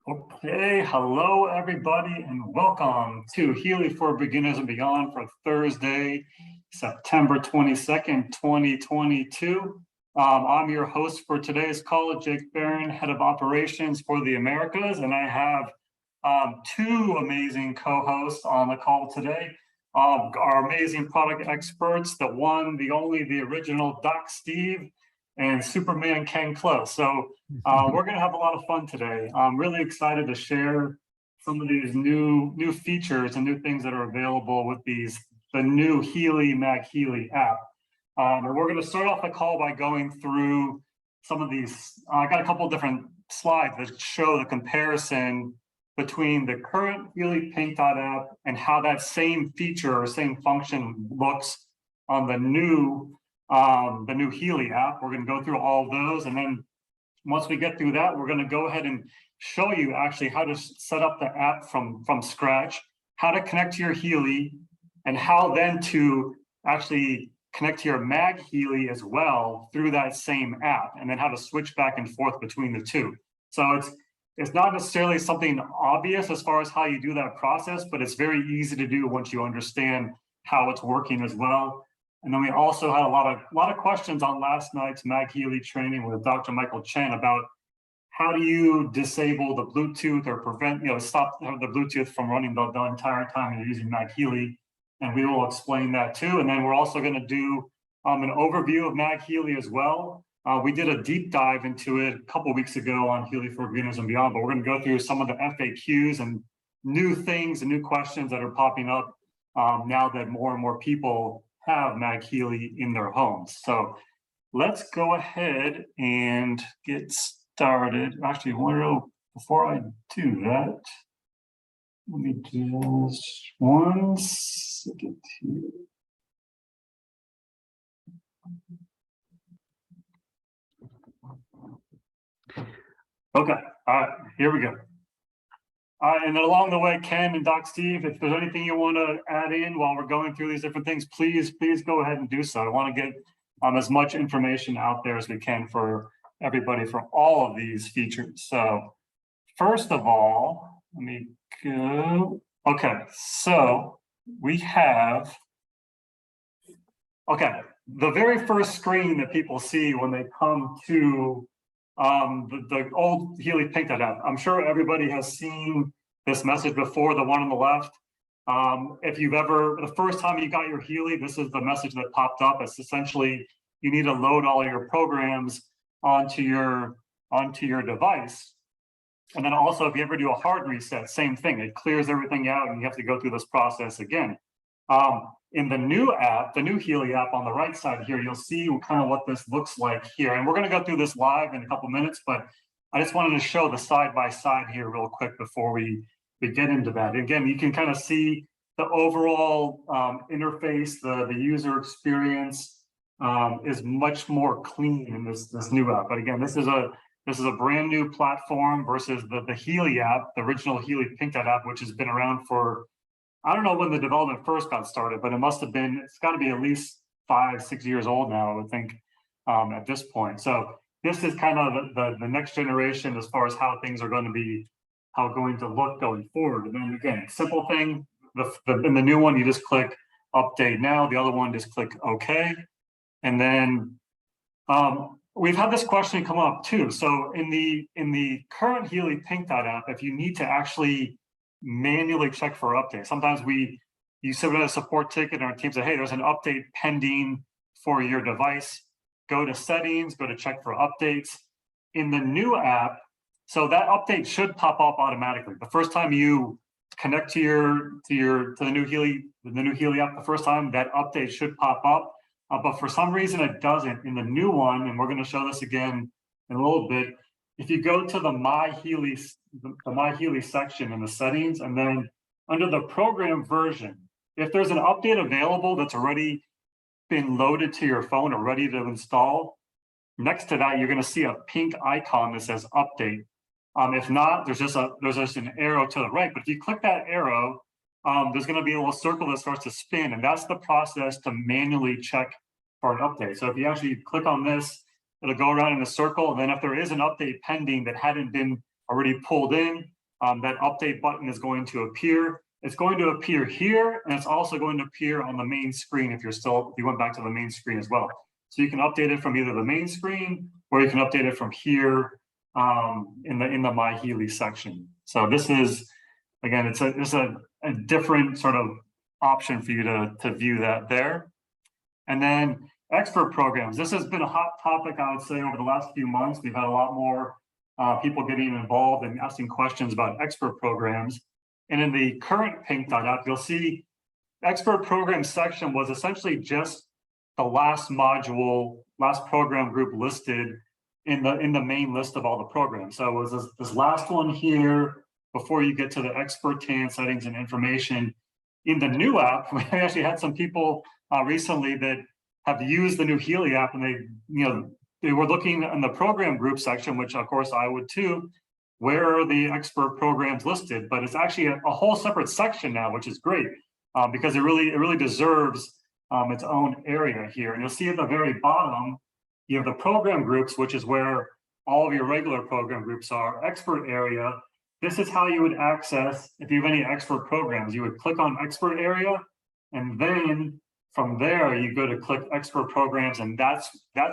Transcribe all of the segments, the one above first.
Okay, hello everybody, and welcome to Healy for Beginners and Beyond for Thursday, September 22nd, 2022. I'm your host for today's call, Jake Barron, Head of Operations for the Americas, and I have two amazing co-hosts on the call today. Our amazing product experts, the one, the only, the original Doc Steve, and Superman Ken Close. So we're going to have a lot of fun today. I'm really excited to share some of these new features and new things that are available with the new Healy MagHealy app. And we're going to start off the call by going through some of these. I got a couple of different slides that show the comparison between the current Healy Pink Dot app and how that same feature or same function looks on the new Healy app. We're going to go through all of those, and then once we get through that, we're going to go ahead and show you actually how to set up the app from scratch, how to connect to your Healy, and how then to actually connect to your MagHealy as well through that same app, and then how to switch back and forth between the two. So it's not necessarily something obvious as far as how you do that process, but it's very easy to do once you understand how it's working as well. And then we also had a lot of questions on last night's MagHealy training with Dr. Michael Chen about how do you disable the Bluetooth or prevent, stop the Bluetooth from running the entire time you're using MagHealy. And we will explain that too. And then we're also going to do an overview of MagHealy as well. We did a deep dive into it a couple of weeks ago on Healy for Beginners and Beyond, but we're going to go through some of the FAQs and new things and new questions that are popping up now that more and more people have MagHealy in their homes. So let's go ahead and get started. Actually, before I do that, let me just one second here. Okay, all right, here we go. And then along the way, Ken and Doc Steve, if there's anything you want to add in while we're going through these different things, please go ahead and do so. I want to get as much information out there as we can for everybody for all of these features. So first of all, let me go. Okay, so we have, the very first screen that people see when they come to the old Healy Pink Dot app. I'm sure everybody has seen this message before, the one on the left. If you've the first time you got your Healy, this is the message that popped up. It's essentially, you need to load all your programs onto your device. And then also, if you ever do a hard reset, same thing. It clears everything out and you have to go through this process again. In the new app, the new Healy app on the right side here, you'll see kind of what this looks like here. And we're going to go through this live in a couple minutes, but I just wanted to show the side-by-side here real quick before we get into that. Again, you can kind of see the overall interface, the user experience is much more clean in this new app. But again, this is a brand new platform versus the Healy app, the original Healy Pink Dot app, which has been around for, I don't know when the development first got started, but it's got to be at least 5-6 years old now, I would think, at this point. So this is kind of the next generation as far as how things are going to look going forward. And then again, simple thing, in the new one, you just click update now. The other one, just click OK. And then we've had this question come up too. So in the current Healy Pink Dot app, if you need to actually manually check for updates. Sometimes you submit a support ticket and our team say, hey, there's an update pending for your device. Go to settings, go to check for updates. In the new app, so that update should pop up automatically. The first time you connect to the new Healy app, the first time that update should pop up. But for some reason it doesn't in the new one, and we're going to show this again in a little bit. If you go to the MagHealy section in the settings, and then under the program version, if there's an update available that's already been loaded to your phone or ready to install, next to that, you're going to see a pink icon that says update. If not, there's just an arrow to the right. But if you click that arrow, there's going to be a little circle that starts to spin, and that's the process to manually check for an update. So if you actually click on this, it'll go around in a circle, and then if there is an update pending that hadn't been already pulled in, that update button is going to appear. It's going to appear here, and it's also going to appear on the main screen if you went back to the main screen as well. So you can update it from either the main screen, or you can update it from here in the MagHealy section. So this is, again, it's a different sort of option for you to view that there. And then expert programs. This has been a hot topic, I would say, over the last few months. We've had a lot more people getting involved and asking questions about expert programs. And in the current pink.app, you'll see expert program section was essentially just the last module, last program group listed in the main list of all the programs. So it was this last one here before you get to the expert TAN settings and information. In the new app, we actually had some people recently that have used the new Healy app, and they were looking in the program group section, which of course I would too. Where are the expert programs listed? But it's actually a whole separate section now, which is great because it really deserves its own area here. And you'll see at the very bottom, you have the program groups, which is where all of your regular program groups are. Expert area. This is how you would access, if you have any expert programs, you would click on expert area, and then from there you go to click expert programs, and that's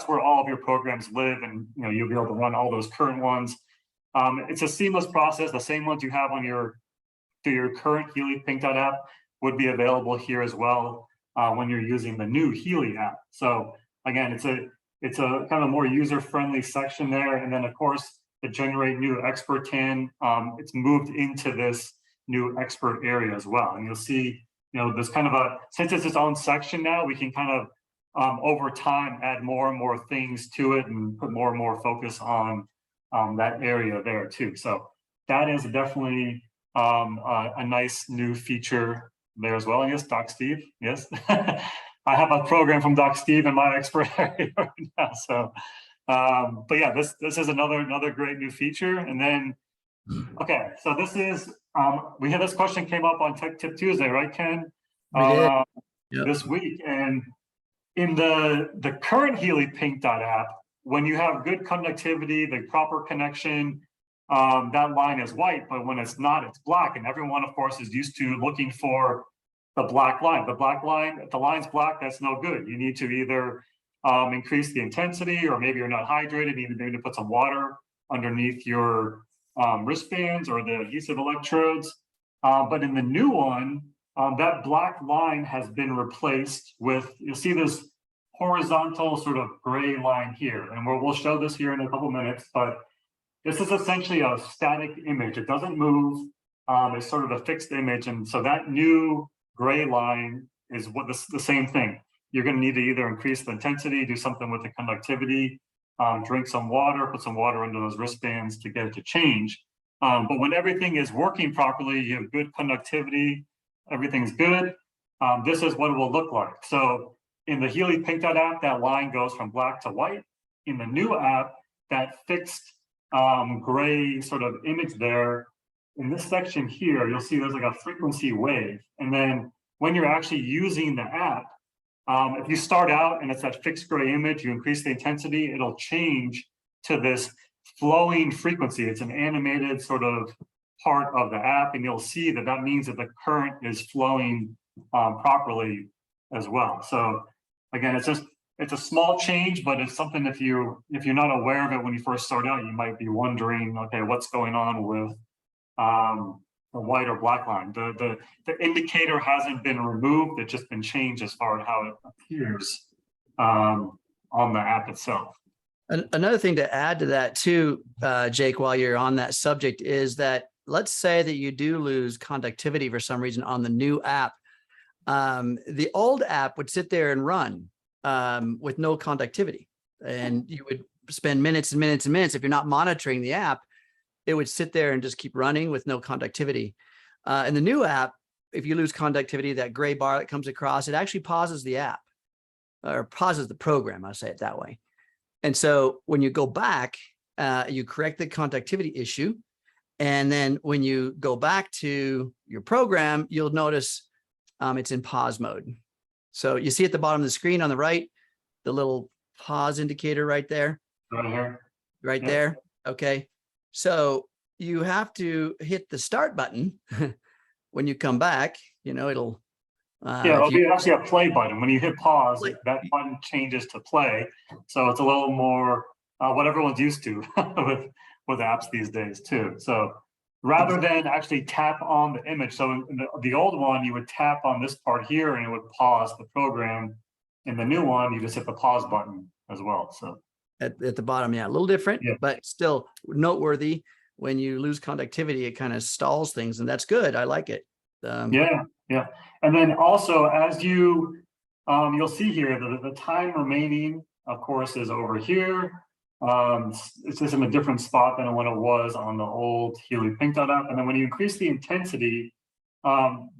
where all of your programs live, and you'll be able to run all those current ones. It's a seamless process. The same ones you have on your current Healy pink.app would be available here as well when you're using the new Healy app. So again, it's a kind of more user-friendly section there, and then of course to generate new expert TAN, it's moved into this new expert area as well. And you'll see, there's kind of since it's its own section now, we can kind of over time add more and more things to it and put more and more focus on that area there too. So that is definitely a nice new feature there as well. And yes, Doc Steve, yes. I have a program from Doc Steve in my expert area right now. So, but yeah, this is another great new feature. And then, okay, so this is, we had this question came up on Tech Tip Tuesday, right, Ken? We did. Yep. This week. And in the current Healy pink.app, when you have good conductivity, the proper connection, that line is white, but when it's not, it's black. And everyone, of course, is used to looking for the black line. The black line, if the line's black, that's no good. You need to either increase the intensity, or maybe you're not hydrated, you need to put some water underneath your wristbands or the adhesive electrodes. But in the new one, that black line has been replaced with, you'll see this horizontal sort of gray line here. And we'll show this here in a couple minutes, but this is essentially a static image. It doesn't move. It's sort of a fixed image. And so that new gray line is what the same thing. You're going to need to either increase the intensity, do something with the conductivity, drink some water, put some water under those wristbands to get it to change. But when everything is working properly, you have good conductivity, everything's good, this is what it will look like. So in the Healy pink.app, that line goes from black to white. In the new app, that fixed gray sort of image there, in this section here, you'll see there's like a frequency wave. And then when you're actually using the app, if you start out and it's that fixed gray image, you increase the intensity, it'll change to this flowing frequency. It's an animated sort of part of the app, and you'll see that means that the current is flowing properly as well. So again, it's a small change, but it's something if you're not aware of it when you first start out, you might be wondering, okay, what's going on with the white or black line. The indicator hasn't been removed, it's just been changed as far as how it appears on the app itself. Another thing to add to that too, Jake, while you're on that subject, is that let's say that you do lose conductivity for some reason on the new app. The old app would sit there and run with no conductivity, and you would spend minutes and minutes and minutes. If you're not monitoring the app, it would sit there and just keep running with no conductivity. In the new app, if you lose conductivity, that gray bar that comes across, it actually pauses the app, or pauses the program, I'll say it that way. And so when you go back, you correct the conductivity issue. And then when you go back to your program, you'll notice it's in pause mode. So you see at the bottom of the screen on the right, the little pause indicator right there. Right here. Right there. Okay. So you have to hit the start button when you come back. You know, it'll it'll be actually a play button. When you hit pause, that button changes to play. So it's a little more what everyone's used to with apps these days too. So rather than actually tap on the image, so in the old one, you would tap on this part here and it would pause the program. In the new one, you just hit the pause button as well. So at the bottom, yeah, a little different, but still noteworthy. When you lose conductivity, it kind of stalls things, and that's good. I like it. Yeah. And then also, as you you'll see here, the time remaining, of course, is over here. It's just in a different spot than what it was on the old Healy Pink Dot app. And then when you increase the intensity,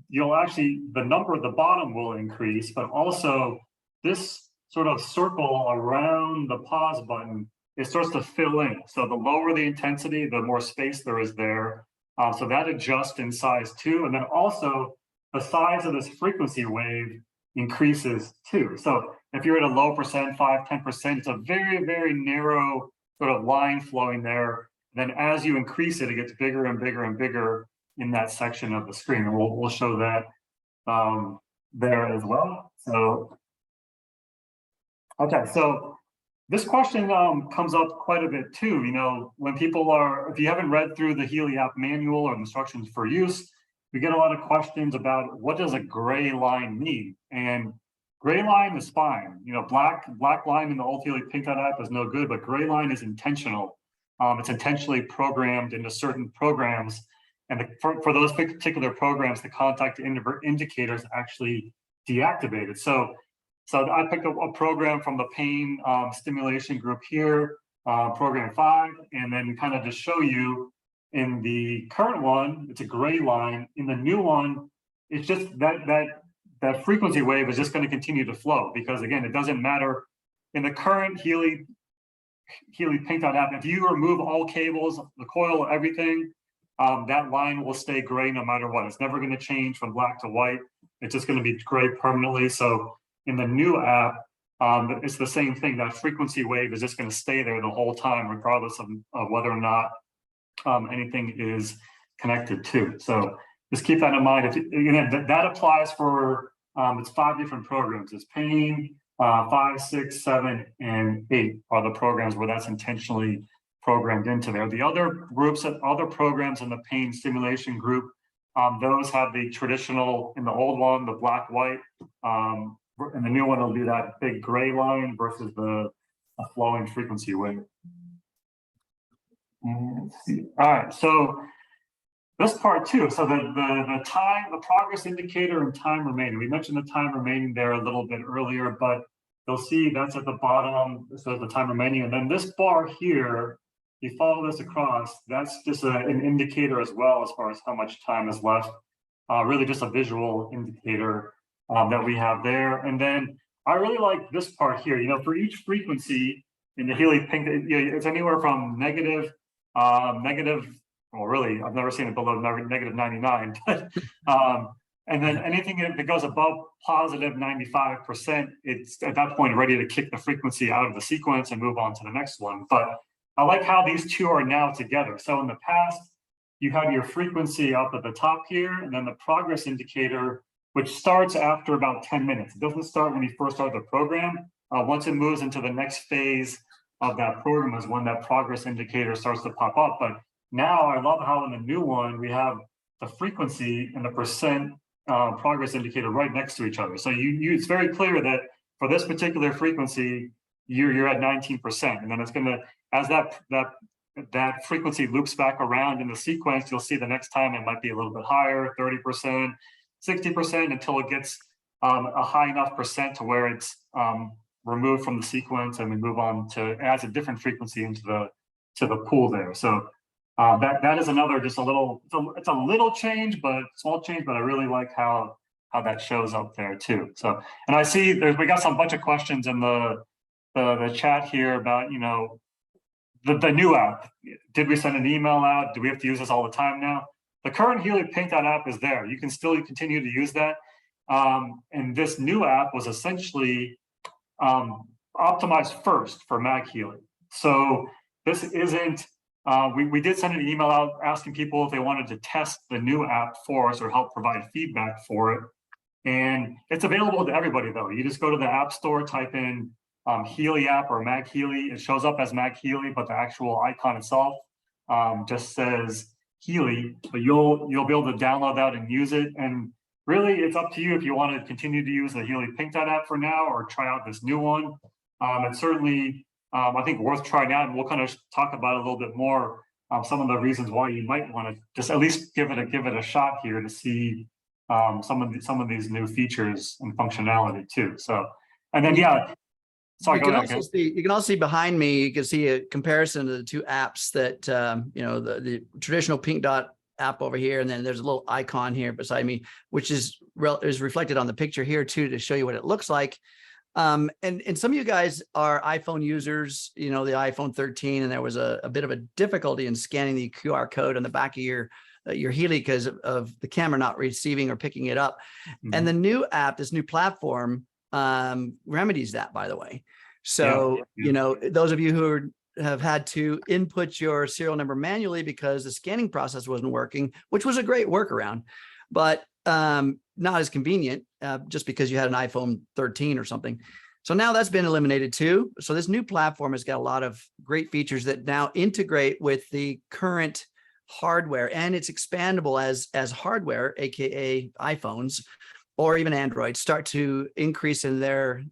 you'll actually, the number at the bottom will increase, but also this sort of circle around the pause button, it starts to fill in. So the lower the intensity, the more space there is there. So that adjusts in size too. And then also the size of this frequency wave increases too. So if you're at a low percent, 5–10%, it's a very, very narrow sort of line flowing there. Then as you increase it, it gets bigger and bigger and bigger in that section of the screen. And we'll show that there as well. So, okay, so this question comes up quite a bit too. You know, when people are, if you haven't read through the Healy app manual or instructions for use, we get a lot of questions about what does a gray line mean? And gray line is fine. You know, black line in the old Healy Pink Dot app is no good, but gray line is intentional. It's intentionally programmed into certain programs. And for those particular programs, the contact indicator is actually deactivated. So I picked up a program from the pain stimulation group here, program 5, and then kind of to show you in the current one, it's a gray line. In the new one, it's just that frequency wave is just going to continue to flow because again, it doesn't matter. In the current Healy Pink Dot app, if you remove all cables, the coil, everything, that line will stay gray no matter what. It's never going to change from black to white. It's just going to be gray permanently. So in the new app, it's the same thing. That frequency wave is just going to stay there the whole time, regardless of whether or not anything is connected to. So just keep that in mind. Again, that applies for it's 5 different programs. It's pain, 5, 6, 7, and 8 are the programs where that's intentionally programmed into there. The other groups, other programs in the pain stimulation group, those have the traditional, in the old one, the black, white, and the new one will be that big gray line versus the flowing frequency wave. Let's see. All right, so this part too. So the time, the progress indicator and time remaining. We mentioned the time remaining there a little bit earlier, but you'll see that's at the bottom. So the time remaining, and then this bar here, you follow this across. That's just an indicator as well as far as how much time is left. Really just a visual indicator that we have there. And then I really like this part here. You know, for each frequency in the Healy Pink, it's anywhere from negative, well, really, I've never seen it below negative 99, but and then anything that goes above positive 95%, it's at that point ready to kick the frequency out of the sequence and move on to the next one. But I like how these two are now together. So in the past, you had your frequency up at the top here, and then the progress indicator, which starts after about 10 minutes. It doesn't start when you first start the program. Once it moves into the next phase of that program is when that progress indicator starts to pop up. But now I love how in the new one, we have the frequency and the percent progress indicator right next to each other. So it's very clear that for this particular frequency, you're at 19%. And then it's gonna, as that frequency loops back around in the sequence, you'll see the next time it might be a little bit higher, 30%, 60%, until it gets a high enough percent to where it's removed from the sequence, and we move on to adds a different frequency into the pool there. So that is another just a little, it's a little change, but small change, but I really like how that shows up there too. So, and I see we got some bunch of questions in the chat here about, you know, the new app. Did we send an email out? Do we have to use this all the time now? The current Healy Pink Dot app is there. You can still continue to use that. And this new app was essentially optimized first for MagHealy. So this isn't we did send an email out asking people if they wanted to test the new app for us or help provide feedback for it. And it's available to everybody though. You just go to the App Store, type in Healy app or MagHealy. It shows up as MagHealy, but the actual icon itself just says Healy. But you'll be able to download that and use it. And really, it's up to you if you want to continue to use the Healy Pink Dot app for now or try out this new one. It's certainly, I think, worth trying out, and we'll kind of talk about it a little bit more. Some of the reasons why you might want to just at least give it a shot here to see some of these new features and functionality too. So, and then sorry, you can also see behind me. You can see a comparison of the two apps that the traditional Pink Dot app over here, and then there's a little icon here beside me, which is reflected on the picture here too, to show you what it looks like. And some of you guys are iPhone users, the iPhone 13, and there was a bit of a difficulty in scanning the QR code on the back of your Healy because of the camera not receiving or picking it up. Mm-hmm. And the new app, this new platform, remedies that, by the way. So, those of you who have had to input your serial number manually because the scanning process wasn't working, which was a great workaround, but not as convenient just because you had an iPhone 13 or something. So now that's been eliminated too. So this new platform has got a lot of great features that now integrate with the current hardware, and it's expandable as hardware, aka iPhones or even Android, start to increase in their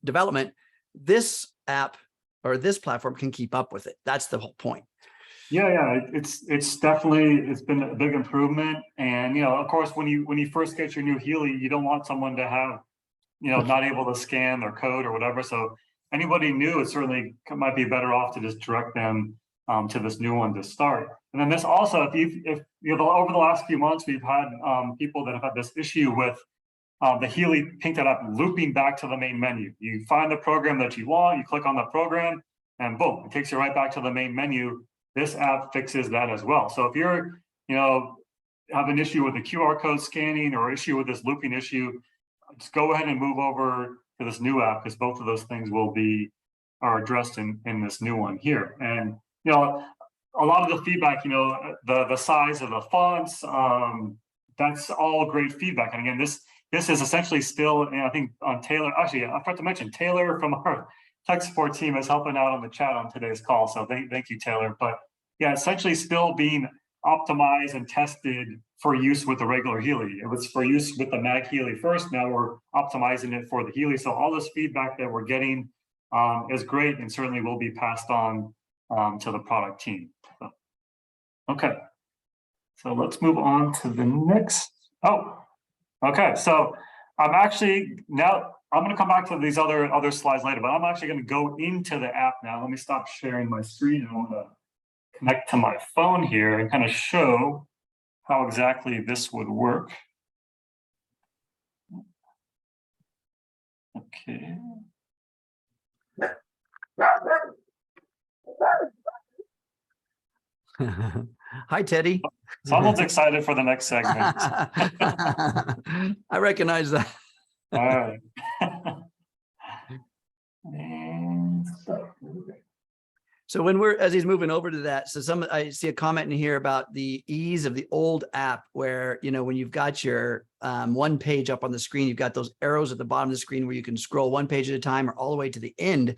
development. This app or this platform can keep up with it. That's the whole point. Yeah, it's definitely, it's been a big improvement. And of course, when you first get your new Healy, you don't want someone to have not able to scan their code or whatever. So anybody new, it certainly might be better off to just direct them to this new one to start. And then this also, if over the last few months, we've had people that have had this issue with the Healy Pink Dot app looping back to the main menu. You find the program that you want, you click on the program, and boom, it takes you right back to the main menu. This app fixes that as well. So if you're, have an issue with the QR code scanning or issue with this looping issue, just go ahead and move over to this new app, because both of those things are addressed in this new one here. And a lot of the feedback, the size of the fonts, that's all great feedback. And again, this is essentially still, and I think on Taylor, actually, I forgot to mention Taylor from our tech support team is helping out on the chat on today's call. So thank you, Taylor. But yeah, essentially still being optimized and tested for use with the regular Healy. It was for use with the MagHealy first. Now we're optimizing it for the Healy. So all this feedback that we're getting is great, and certainly will be passed on to the product team. So, okay, so let's move on to the next. Oh, okay. So I'm going to come back to these other slides later, but I'm actually going to go into the app now. Let me stop sharing my screen. I want to connect to my phone here and kind of show how exactly this would work. Okay. Hi, Teddy. Someone's excited for the next segment. I recognize that. All right. So as he's moving over to that, so I see a comment in here about the ease of the old app, where when you've got your one page up on the screen, you've got those arrows at the bottom of the screen where you can scroll one page at a time or all the way to the end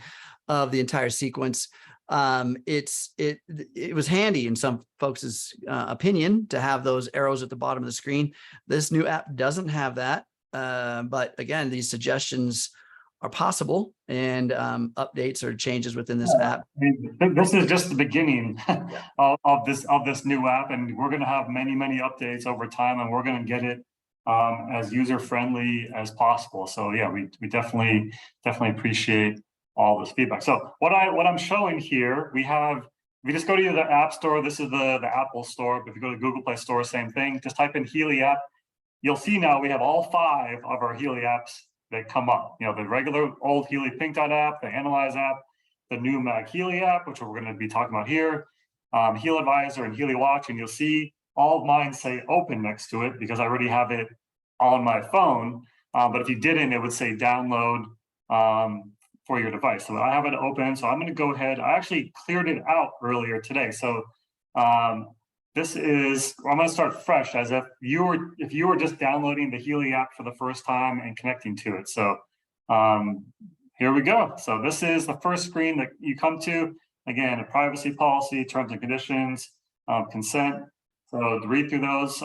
of the entire sequence. It was handy in some folks' opinion to have those arrows at the bottom of the screen. This new app doesn't have that, but again, these suggestions are possible, and updates or changes within this app. I mean, this is just the beginning of this new app, and we're going to have many updates over time, and we're going to get it as user friendly as possible. So yeah, we definitely appreciate all this feedback. So what I'm showing here, if you just go to the App Store, this is the Apple Store. But if you go to the Google Play Store, same thing. Just type in Healy app. You'll see now we have all 5 of our Healy apps that come up. The regular old Healy Pink Dot app, the Analyze app, the new MagHealy app, which we're going to be talking about here, Heal Advisor and Healy Watch, and you'll see all of mine say open next to it because I already have it on my phone. But if you didn't, it would say download for your device. So I have it open. So I'm going to go ahead. I actually cleared it out earlier today. So this is, I'm going to start fresh as if you were just downloading the Healy app for the first time and connecting to it. So here we go. So this is the first screen that you come to. Again, a privacy policy, terms and conditions, consent. So to read through those,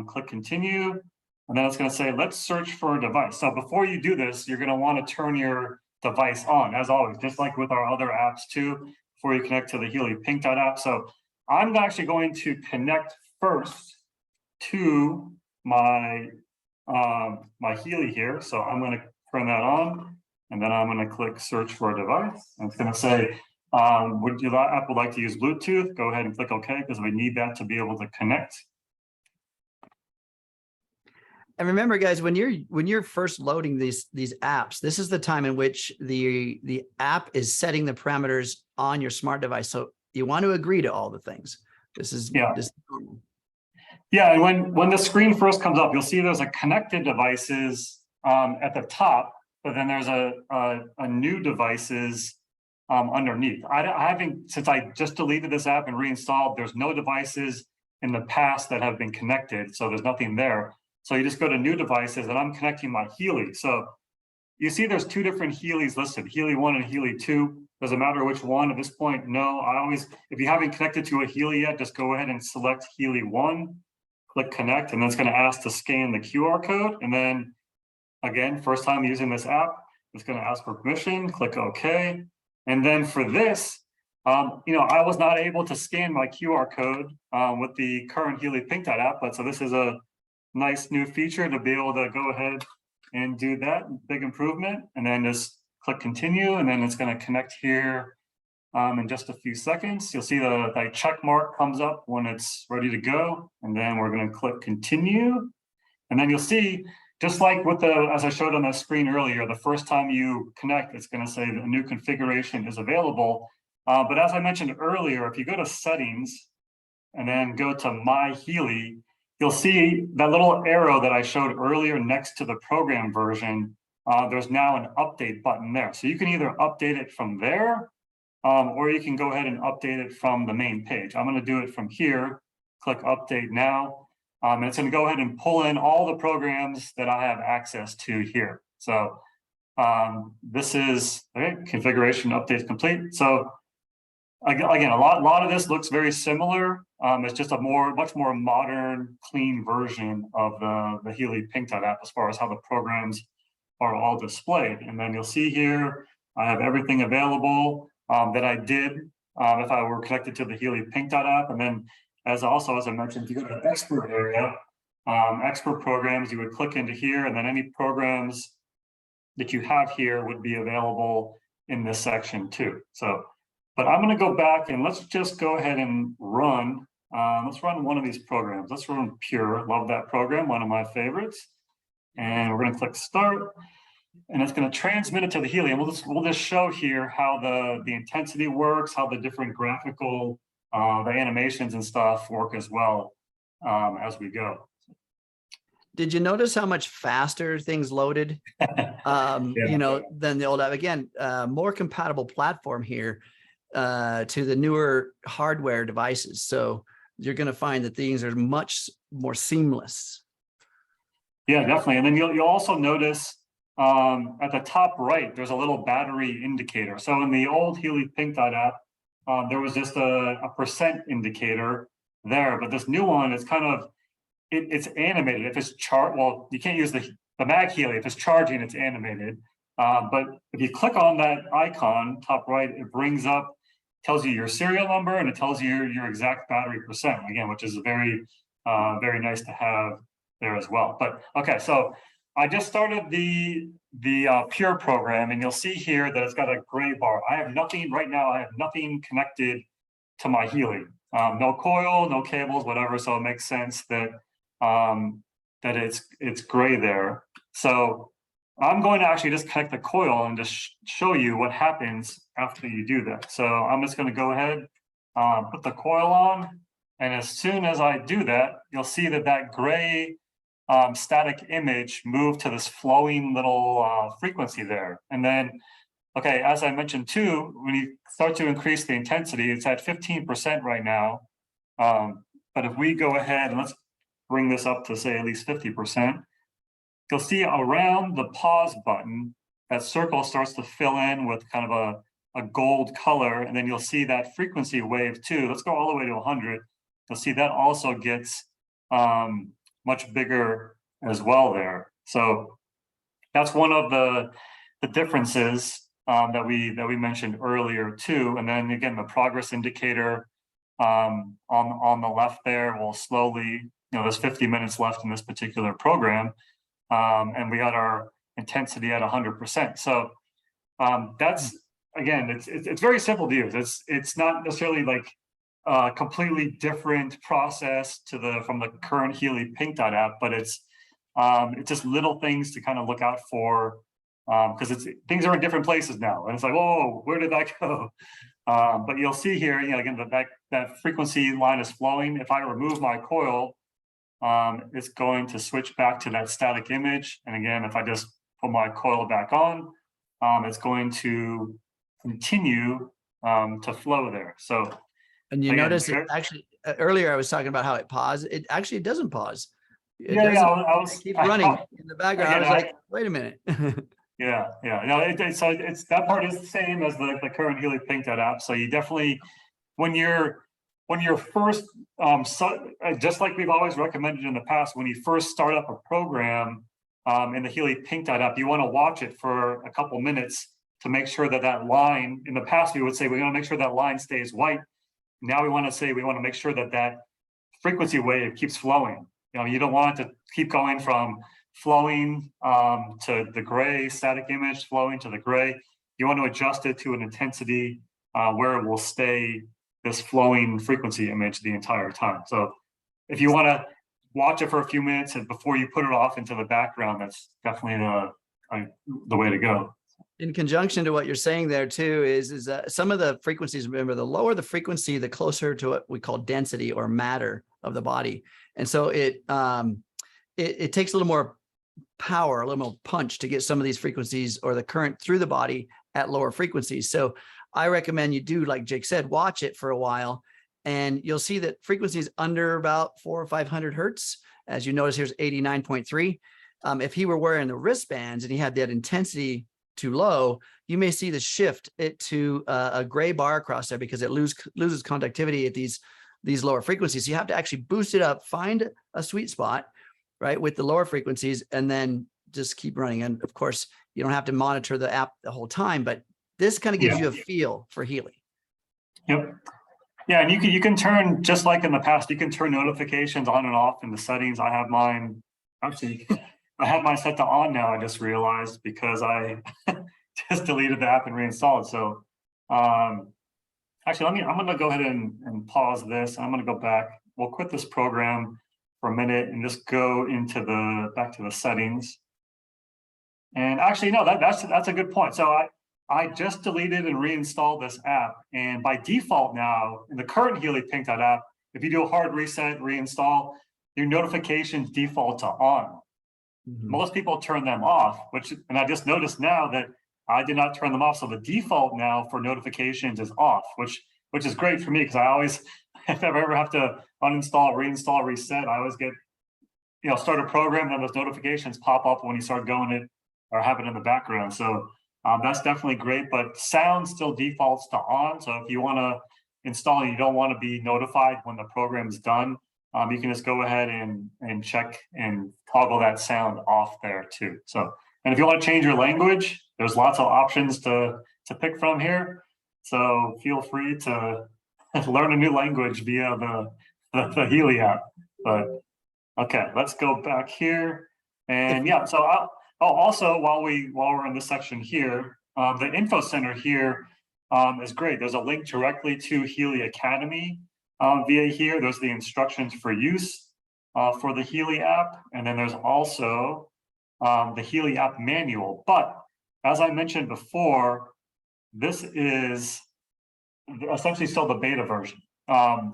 click continue. And then it's going to say, let's search for a device. So before you do this, you're going to want to turn your device on, as always, just like with our other apps too, before you connect to the Healy Pink Dot app. So I'm actually going to connect first to my my Healy here. So I'm going to turn that on, and then I'm going to click search for a device. And it's going to say, would you app would like to use Bluetooth? Go ahead and click OK, because we need that to be able to connect. And remember, guys, when you're first loading these apps, this is the time in which the app is setting the parameters on your smart device. So you want to agree to all the things. This is normal. Yeah, and when the screen first comes up, you'll see there's a connected devices at the top, but then there's a new devices underneath. I haven't, since I just deleted this app and reinstalled, there's no devices in the past that have been connected, so there's nothing there. So you just go to new devices, and I'm connecting my Healy. So you see there's two different Healys listed, Healy 1 and Healy 2. Doesn't matter which one at this point. No, I always, if you haven't connected to a Healy yet, just go ahead and select Healy 1, click connect, and then it's going to ask to scan the QR code. And then again, first time using this app, it's going to ask for permission, click OK. And then for this, you know, I was not able to scan my QR code with the current Healy Pink Dot app, but so this is a nice new feature to be able to go ahead and do that, big improvement, and then just click continue, and then it's going to connect here in just a few seconds. You'll see the check mark comes up when it's ready to go, and then we're going to click continue, and then you'll see, just like with as I showed on the screen earlier, the first time you connect, it's going to say the new configuration is available. But as I mentioned earlier, if you go to settings and then go to my Healy, you'll see that little arrow that I showed earlier next to the program version. There's now an update button there. So you can either update it from there, or you can go ahead and update it from the main page. I'm going to do it from here. Click update now. And it's going to go ahead and pull in all the programs that I have access to here. So this is configuration update complete. So again, a lot of this looks very similar. It's just a much more modern, clean version of the Healy Pink Dot app as far as how the programs are all displayed. And then you'll see here, I have everything available that I did if I were connected to the Healy Pink Dot app. And then as I mentioned, if you go to the expert area, expert programs, you would click into here, and then any programs that you have here would be available in this section too. So, but I'm going to go back and let's just go ahead and run. Let's run one of these programs. Let's run Pure. Love that program, one of my favorites. And we're going to click start, and it's going to transmit it to the Healy. And we'll just show here how the intensity works, how the different graphical, the animations and stuff work as well as we go. Did you notice how much faster things loaded, you know, than the old app? Again, more compatible platform here to the newer hardware devices. So you're going to find that things are much more seamless. Yeah, definitely. And then you'll also notice at the top right, there's a little battery indicator. So in the old Healy Pink Dot app, there was just a percent indicator there, but this new one is kind of, it's animated. If it's well, you can't use the MagHealy. If it's charging, it's animated. But if you click on that icon, top right, it brings up, tells you your serial number, and it tells you your exact battery percent, again, which is very nice to have there as well. But okay, so I just started the Pure program, and you'll see here that it's got a gray bar. I have nothing right now. I have nothing connected to my Healy. No coil, no cables, whatever. So it makes sense that that it's gray there. So I'm going to actually just connect the coil and just show you what happens after you do that. So I'm just going to go ahead, put the coil on, and as soon as I do that, you'll see that gray static image moved to this flowing little frequency there. And then okay, as I mentioned too, when you start to increase the intensity, it's at 15% right now. But if we go ahead and let's bring this up to say at least 50%, you'll see around the pause button, that circle starts to fill in with kind of a gold color, and then you'll see that frequency wave too. Let's go all the way to 100. You'll see that also gets much bigger as well there. So that's one of the differences that we mentioned earlier too. And then again, the progress indicator on the left there will slowly, there's 50 minutes left in this particular program, and we had our intensity at 100%. So that's, again, it's very simple to use. It's not necessarily like a completely different process from the current Healy Pink Dot app, but it's just little things to kind of look out for, because things are in different places now, and it's like, whoa, where did that go? But you'll see here, again, that frequency line is flowing. If I remove my coil, it's going to switch back to that static image. And again, if I just put my coil back on, it's going to continue to flow there. So, and you again, notice it actually, earlier I was talking about how it paused. It actually doesn't pause. It keeps running in the background. Again, I was like, wait a minute. Yeah. No, so it's that part is the same as the current Healy Pink Dot app. So you definitely, when you're first, just like we've always recommended in the past, when you first start up a program in the Healy Pink Dot app, you want to watch it for a couple minutes to make sure that line. In the past, we would say we want to make sure that line stays white. Now we want to say we want to make sure that frequency wave keeps flowing. You don't want it to keep going from flowing to the gray static image, flowing to the gray. You want to adjust it to an intensity where it will stay this flowing frequency image the entire time. So if you want to watch it for a few minutes and before you put it off into the background, that's definitely the way to go. In conjunction to what you're saying there too, is that some of the frequencies, remember, the lower the frequency, the closer to what we call density or matter of the body. And so it takes a little more power, a little more punch to get some of these frequencies or the current through the body at lower frequencies. So I recommend you do, like Jake said, watch it for a while, and you'll see that frequencies under about 400 or 500 hertz. As you notice, here's 89.3. If he were wearing the wristbands and he had that intensity too low, you may see the shift it to a gray bar across there because it loses conductivity at these lower frequencies. So you have to actually boost it up, find a sweet spot, right, with the lower frequencies, and then just keep running. And of course, you don't have to monitor the app the whole time, but this kind of gives you a feel for Healy. Yep. Yeah, and you can turn, just like in the past, you can turn notifications on and off in the settings. I have mine, actually, I have mine set to on now, I just realized, because I just deleted the app and reinstalled it. So actually, I'm going to go ahead and pause this. I'm going to go back. We'll quit this program for a minute and just go into back to the settings. And actually, no, that's a good point. So I just deleted and reinstalled this app, and by default now in the current Healy Pink Dot app, if you do a hard reset, reinstall, your notifications default to on. Mm-hmm. Most people turn them off, and I just noticed now that I did not turn them off. So the default now for notifications is off, which is great for me, because I always, if I ever have to uninstall, reinstall, reset, I always get, start a program and those notifications pop up when you start going it or have it in the background. So that's definitely great, but sound still defaults to on. So if you want to install and you don't want to be notified when the program is done, you can just go ahead and check and toggle that sound off there too. So, and if you want to change your language, there's lots of options to pick from here. So feel free to learn a new language via the Healy app. But okay, let's go back here. And yeah, so also while we're in this section here, the info center here is great. There's a link directly to Healy Academy via here. There's the instructions for use for the Healy app, and then there's also the Healy app manual. But as I mentioned before, this is essentially still the beta version.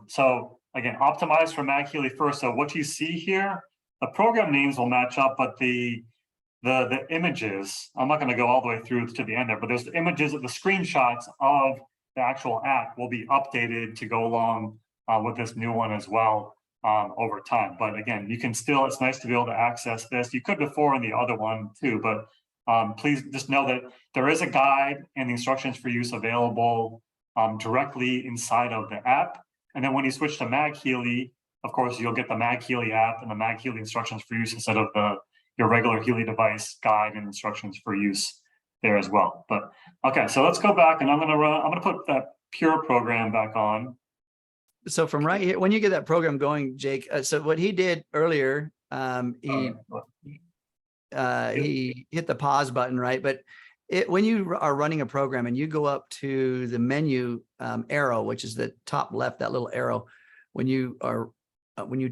So again, optimized for MagHealy first. So what you see here, the program names will match up, but the the images, I'm not going to go all the way through to the end there, but there's the images of the screenshots of the actual app will be updated to go along with this new one as well over time. But again, you can still, it's nice to be able to access this. You could before in the other one too, but please just know that there is a guide and the instructions for use available directly inside of the app. And then when you switch to MagHealy, of course, you'll get the MagHealy app and the MagHealy instructions for use instead of your regular Healy device guide and instructions for use there as well. But okay, so let's go back and I'm gonna put that pure program back on. So from right here, when you get that program going, Jake, so what he did earlier, he hit the pause button, right? But when you are running a program and you go up to the menu arrow, which is the top left, that little arrow, when you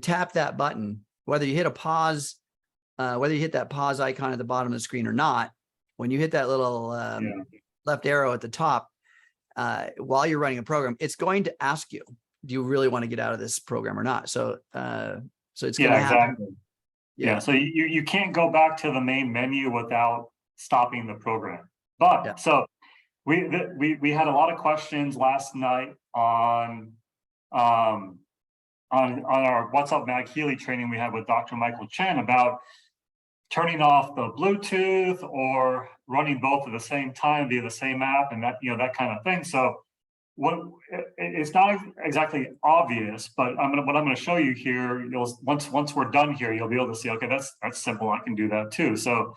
tap that button, whether you hit a pause, whether you hit that pause icon at the bottom of the screen or not, when you hit that little left arrow at the top, while you're running a program, it's going to ask you, do you really want to get out of this program or not? So, it's going to happen. Exactly. Yeah. So you can't go back to the main menu without stopping the program. But so we had a lot of questions last night on our What's Up MagHealy training we had with Dr. Michael Chen about turning off the Bluetooth or running both at the same time via the same app and that, that kind of thing. So it's not exactly obvious, but what I'm going to show you here, once we're done here, you'll be able to see, okay, that's simple. I can do that too. So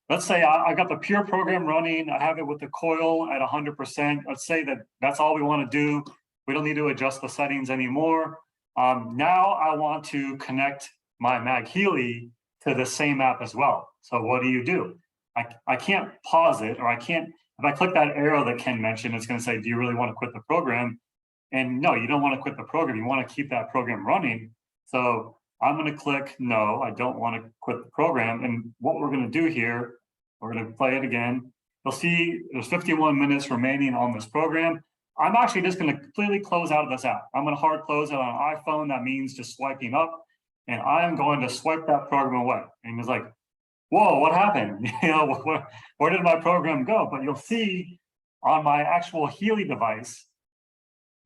let's say I got the pure program running. I have it with the coil at 100%. Let's say that's all we want to do. We don't need to adjust the settings anymore. Now I want to connect my MagHealy to the same app as well. So what do? I can't pause it, or I can't, if I click that arrow that Ken mentioned, it's going to say, do you really want to quit the program? And no, you don't want to quit the program. You want to keep that program running. So I'm going to click, no, I don't want to quit the program. And what we're going to do here, we're going to play it again. You'll see there's 51 minutes remaining on this program. I'm actually just going to completely close out of this app. I'm going to hard close it on an iPhone. That means just swiping up. And I'm going to swipe that program away. And it's like, whoa, what happened? Where did my program go? But you'll see on my actual Healy device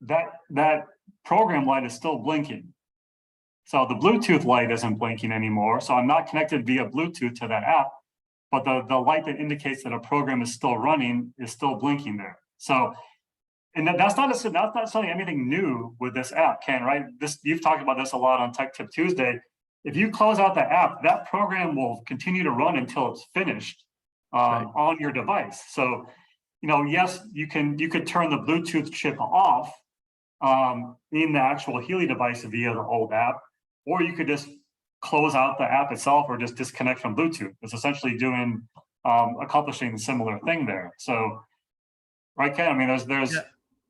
that program light is still blinking. So the Bluetooth light isn't blinking anymore. So I'm not connected via Bluetooth to that app, but the light that indicates that a program is still running is still blinking there. So, and that's not necessarily anything new with this app, Ken, right? You've talked about this a lot on Tech Tip Tuesday. If you close out the app, that program will continue to run until it's finished on your device. So, yes, you could turn the Bluetooth chip off in the actual Healy device via the old app, or you could just close out the app itself or just disconnect from Bluetooth. It's essentially accomplishing a similar thing there. So, right, Ken? I mean, there's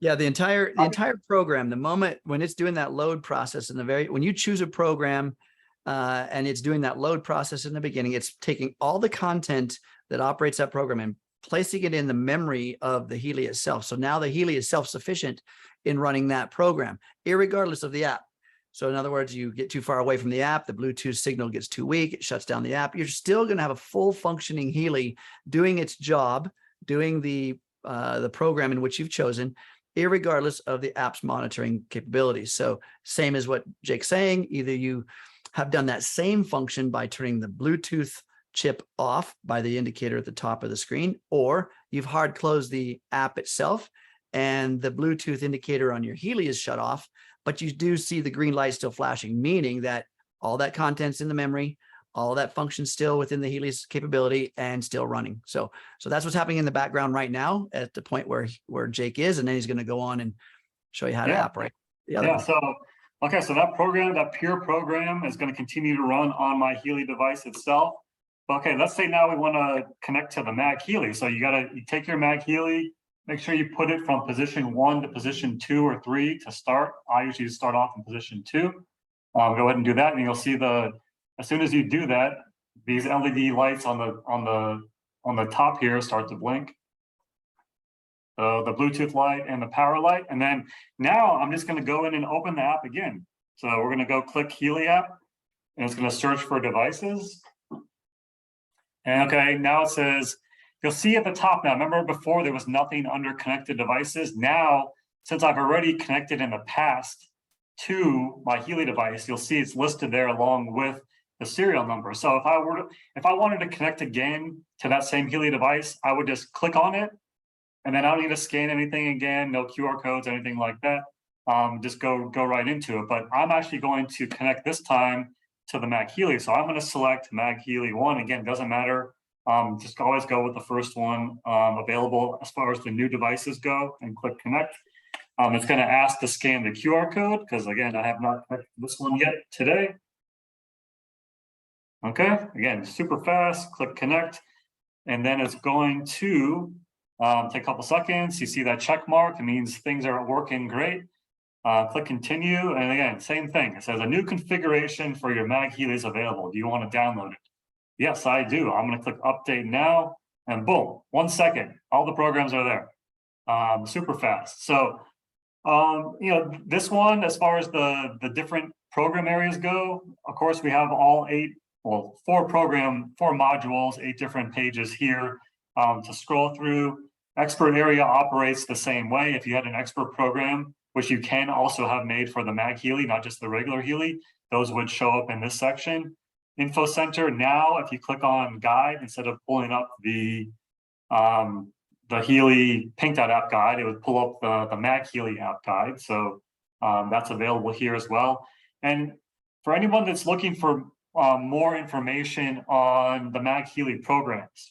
the entire program, the moment when it's doing that load process when you choose a program and it's doing that load process in the beginning, it's taking all the content that operates that program and placing it in the memory of the Healy itself. So now the Healy is self-sufficient in running that program, irregardless of the app. So in other words, you get too far away from the app, the Bluetooth signal gets too weak, it shuts down the app. You're still going to have a full functioning Healy doing its job, doing the program in which you've chosen, irregardless of the app's monitoring capabilities. So same as what Jake's saying, either you have done that same function by turning the Bluetooth chip off by the indicator at the top of the screen, or you've hard closed the app itself and the Bluetooth indicator on your Healy is shut off, but you do see the green light still flashing, meaning that all that content's in the memory, all that functions still within the Healy's capability and still running. So that's what's happening in the background right now at the point where Jake is, and then he's going to go on and show you how to operate the other one. So that pure program is going to continue to run on my Healy device itself. Okay, let's say now we want to connect to the MagHealy. So you take your MagHealy, make sure you put it from position 1 to position 2 or 3 to start. I usually start off in position 2. Go ahead and do that, and you'll see as soon as you do that, these LED lights on the top here start to blink. The Bluetooth light and the power light. And then now I'm just going to go in and open the app again. So we're going to go click Healy app, and it's going to search for devices. And okay, now it says, you'll see at the top now, remember before there was nothing under connected devices. Now, since I've already connected in the past to my Healy device, you'll see it's listed there along with the serial number. So if I wanted to connect again to that same Healy device, I would just click on it, and then I don't need to scan anything again, no QR codes, anything like that. Just go right into it. But I'm actually going to connect this time to the MagHealy. So I'm going to select MagHealy 1. Again, doesn't matter. Just always go with the first one available as far as the new devices go, and click connect. It's going to ask to scan the QR code because, again, I have not connected this one yet today. Okay, again, super fast. Click connect, and then it's going to take a couple seconds. You see that check mark? It means things are working great. Click continue, and again, same thing. It says a new configuration for your MagHealy is available. Do you want to download it? Yes, I do. I'm going to click update now, and boom, 1 second, all the programs are there. Super fast. So, this one, as far as the different program areas go, of course, we have all 4 modules, 8 different pages here to scroll through. Expert area operates the same way. If you had an expert program, which you can also have made for the MagHealy, not just the regular Healy, those would show up in this section. Info Center, now if you click on guide, instead of pulling up the Healy Pink.app guide, it would pull up the MagHealy app guide. So that's available here as well. And for anyone that's looking for more information on the MagHealy programs,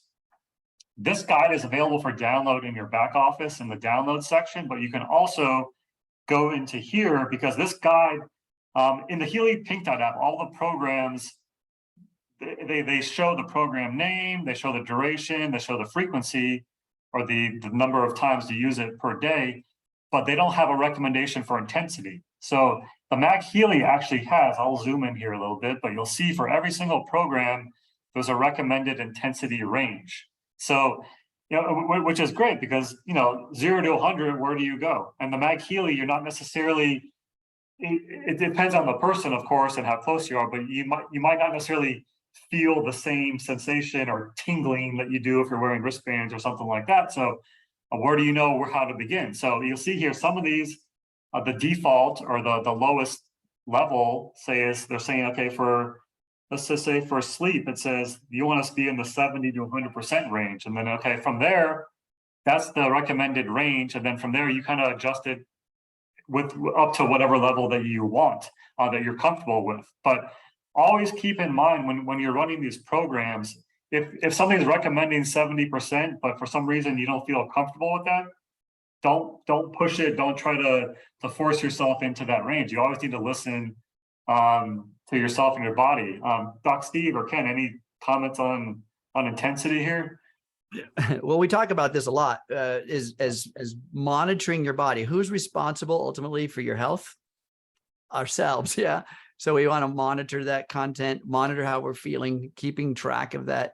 this guide is available for download in your back office in the download section, but you can also go into here because this guide in the Healy Pink.app, all the programs, they show the program name, they show the duration, they show the frequency or the number of times to use it per day, but they don't have a recommendation for intensity. So the MagHealy actually has, I'll zoom in here a little bit, but you'll see for every single program, there's a recommended intensity range. So, which is great because, 0 to 100, where do you go? And the MagHealy, you're not necessarily, it depends on the person, of course, and how close you are, but you might not necessarily feel the same sensation or tingling that you do if you're wearing wristbands or something like that. So where do you know how to begin? So you'll see here, some of these, the default or the lowest level they're saying, okay, let's just say for sleep, it says you want us to be in the 70 to 100% range. And then, okay, from there, that's the recommended range. And then from there, you kind of adjust it up to whatever level that you want, that you're comfortable with. But always keep in mind when you're running these programs, if something's recommending 70%, but for some reason you don't feel comfortable with that, don't push it. Don't try to force yourself into that range. You always need to listen to yourself and your body. Doc Steve or Ken, any comments on intensity here? Well, we talk about this a lot, as monitoring your body. Who's responsible ultimately for your health? Ourselves, yeah. So we want to monitor that content, monitor how we're feeling, keeping track of that,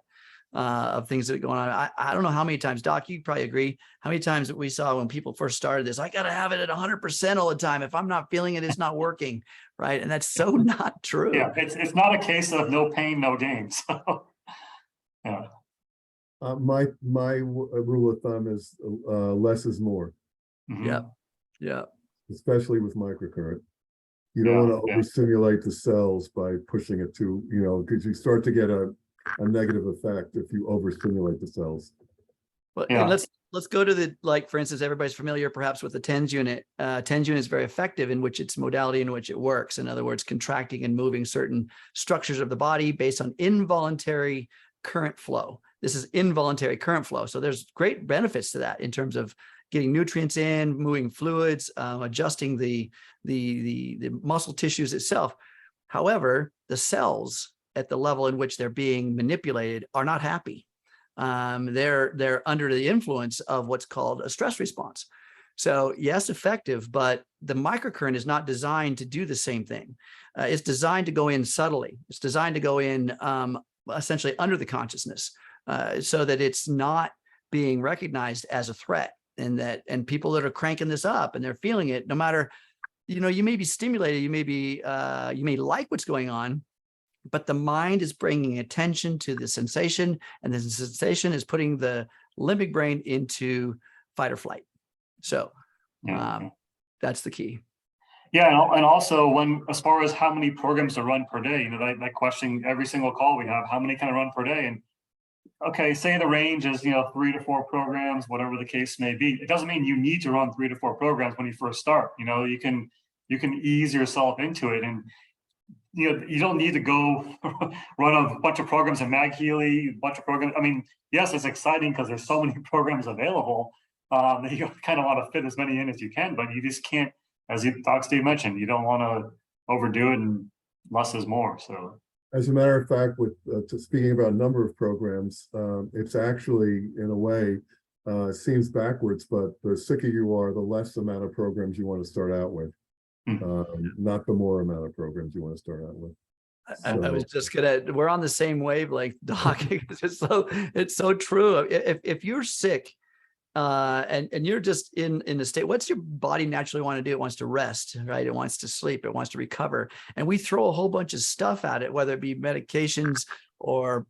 of things that are going on. I don't know how many times, Doc, you probably agree, how many times that we saw when people first started this, I got to have it at 100% all the time. If I'm not feeling it, it's not working, right? And that's so not true. Yeah, it's not a case of no pain, no gain. So, yeah. My rule of thumb is less is more. Mm-hmm. Yeah. Especially with microcurrent. You don't want to overstimulate the cells by pushing it too, because you start to get a negative effect if you overstimulate the cells. Well, and let's go to the, for instance, everybody's familiar perhaps with the TENS unit. TENS unit is very effective in which its modality in which it works. In other words, contracting and moving certain structures of the body based on involuntary current flow. This is involuntary current flow. So there's great benefits to that in terms of getting nutrients in, moving fluids, adjusting the muscle tissues itself. However, the cells at the level in which they're being manipulated are not happy. They're under the influence of what's called a stress response. So yes, effective, but the microcurrent is not designed to do the same thing. It's designed to go in subtly. It's designed to go in essentially under the consciousness, so that it's not being recognized as a threat. And people that are cranking this up and they're feeling it, no matter, you may be stimulated, you may like what's going on, but the mind is bringing attention to the sensation, and the sensation is putting the limbic brain into fight or flight. So that's the key. Yeah, and also as far as how many programs to run per day, that question every single call we have, how many can I run per day? And okay, say the range is 3 to 4 programs, whatever the case may be. It doesn't mean you need to run 3 to 4 programs when you first start. You can ease yourself into it, and you don't need to go run a bunch of programs in MagHealy, a bunch of programs. I mean, yes, it's exciting because there's so many programs available that you kind of want to fit as many in as you can, but you just can't. As Doc Steve mentioned, you don't want to overdo it, and less is more. So, as a matter of fact, with speaking about a number of programs, it's actually, in a way, seems backwards, but the sicker you are, the less amount of programs you want to start out with, not the more amount of programs you want to start out with. I was just we're on the same wavelength, Doc. It's so true. If you're sick, and you're just in the state, what's your body naturally want to do? It wants to rest, right? It wants to sleep, it wants to recover. And we throw a whole bunch of stuff at it, whether it be medications or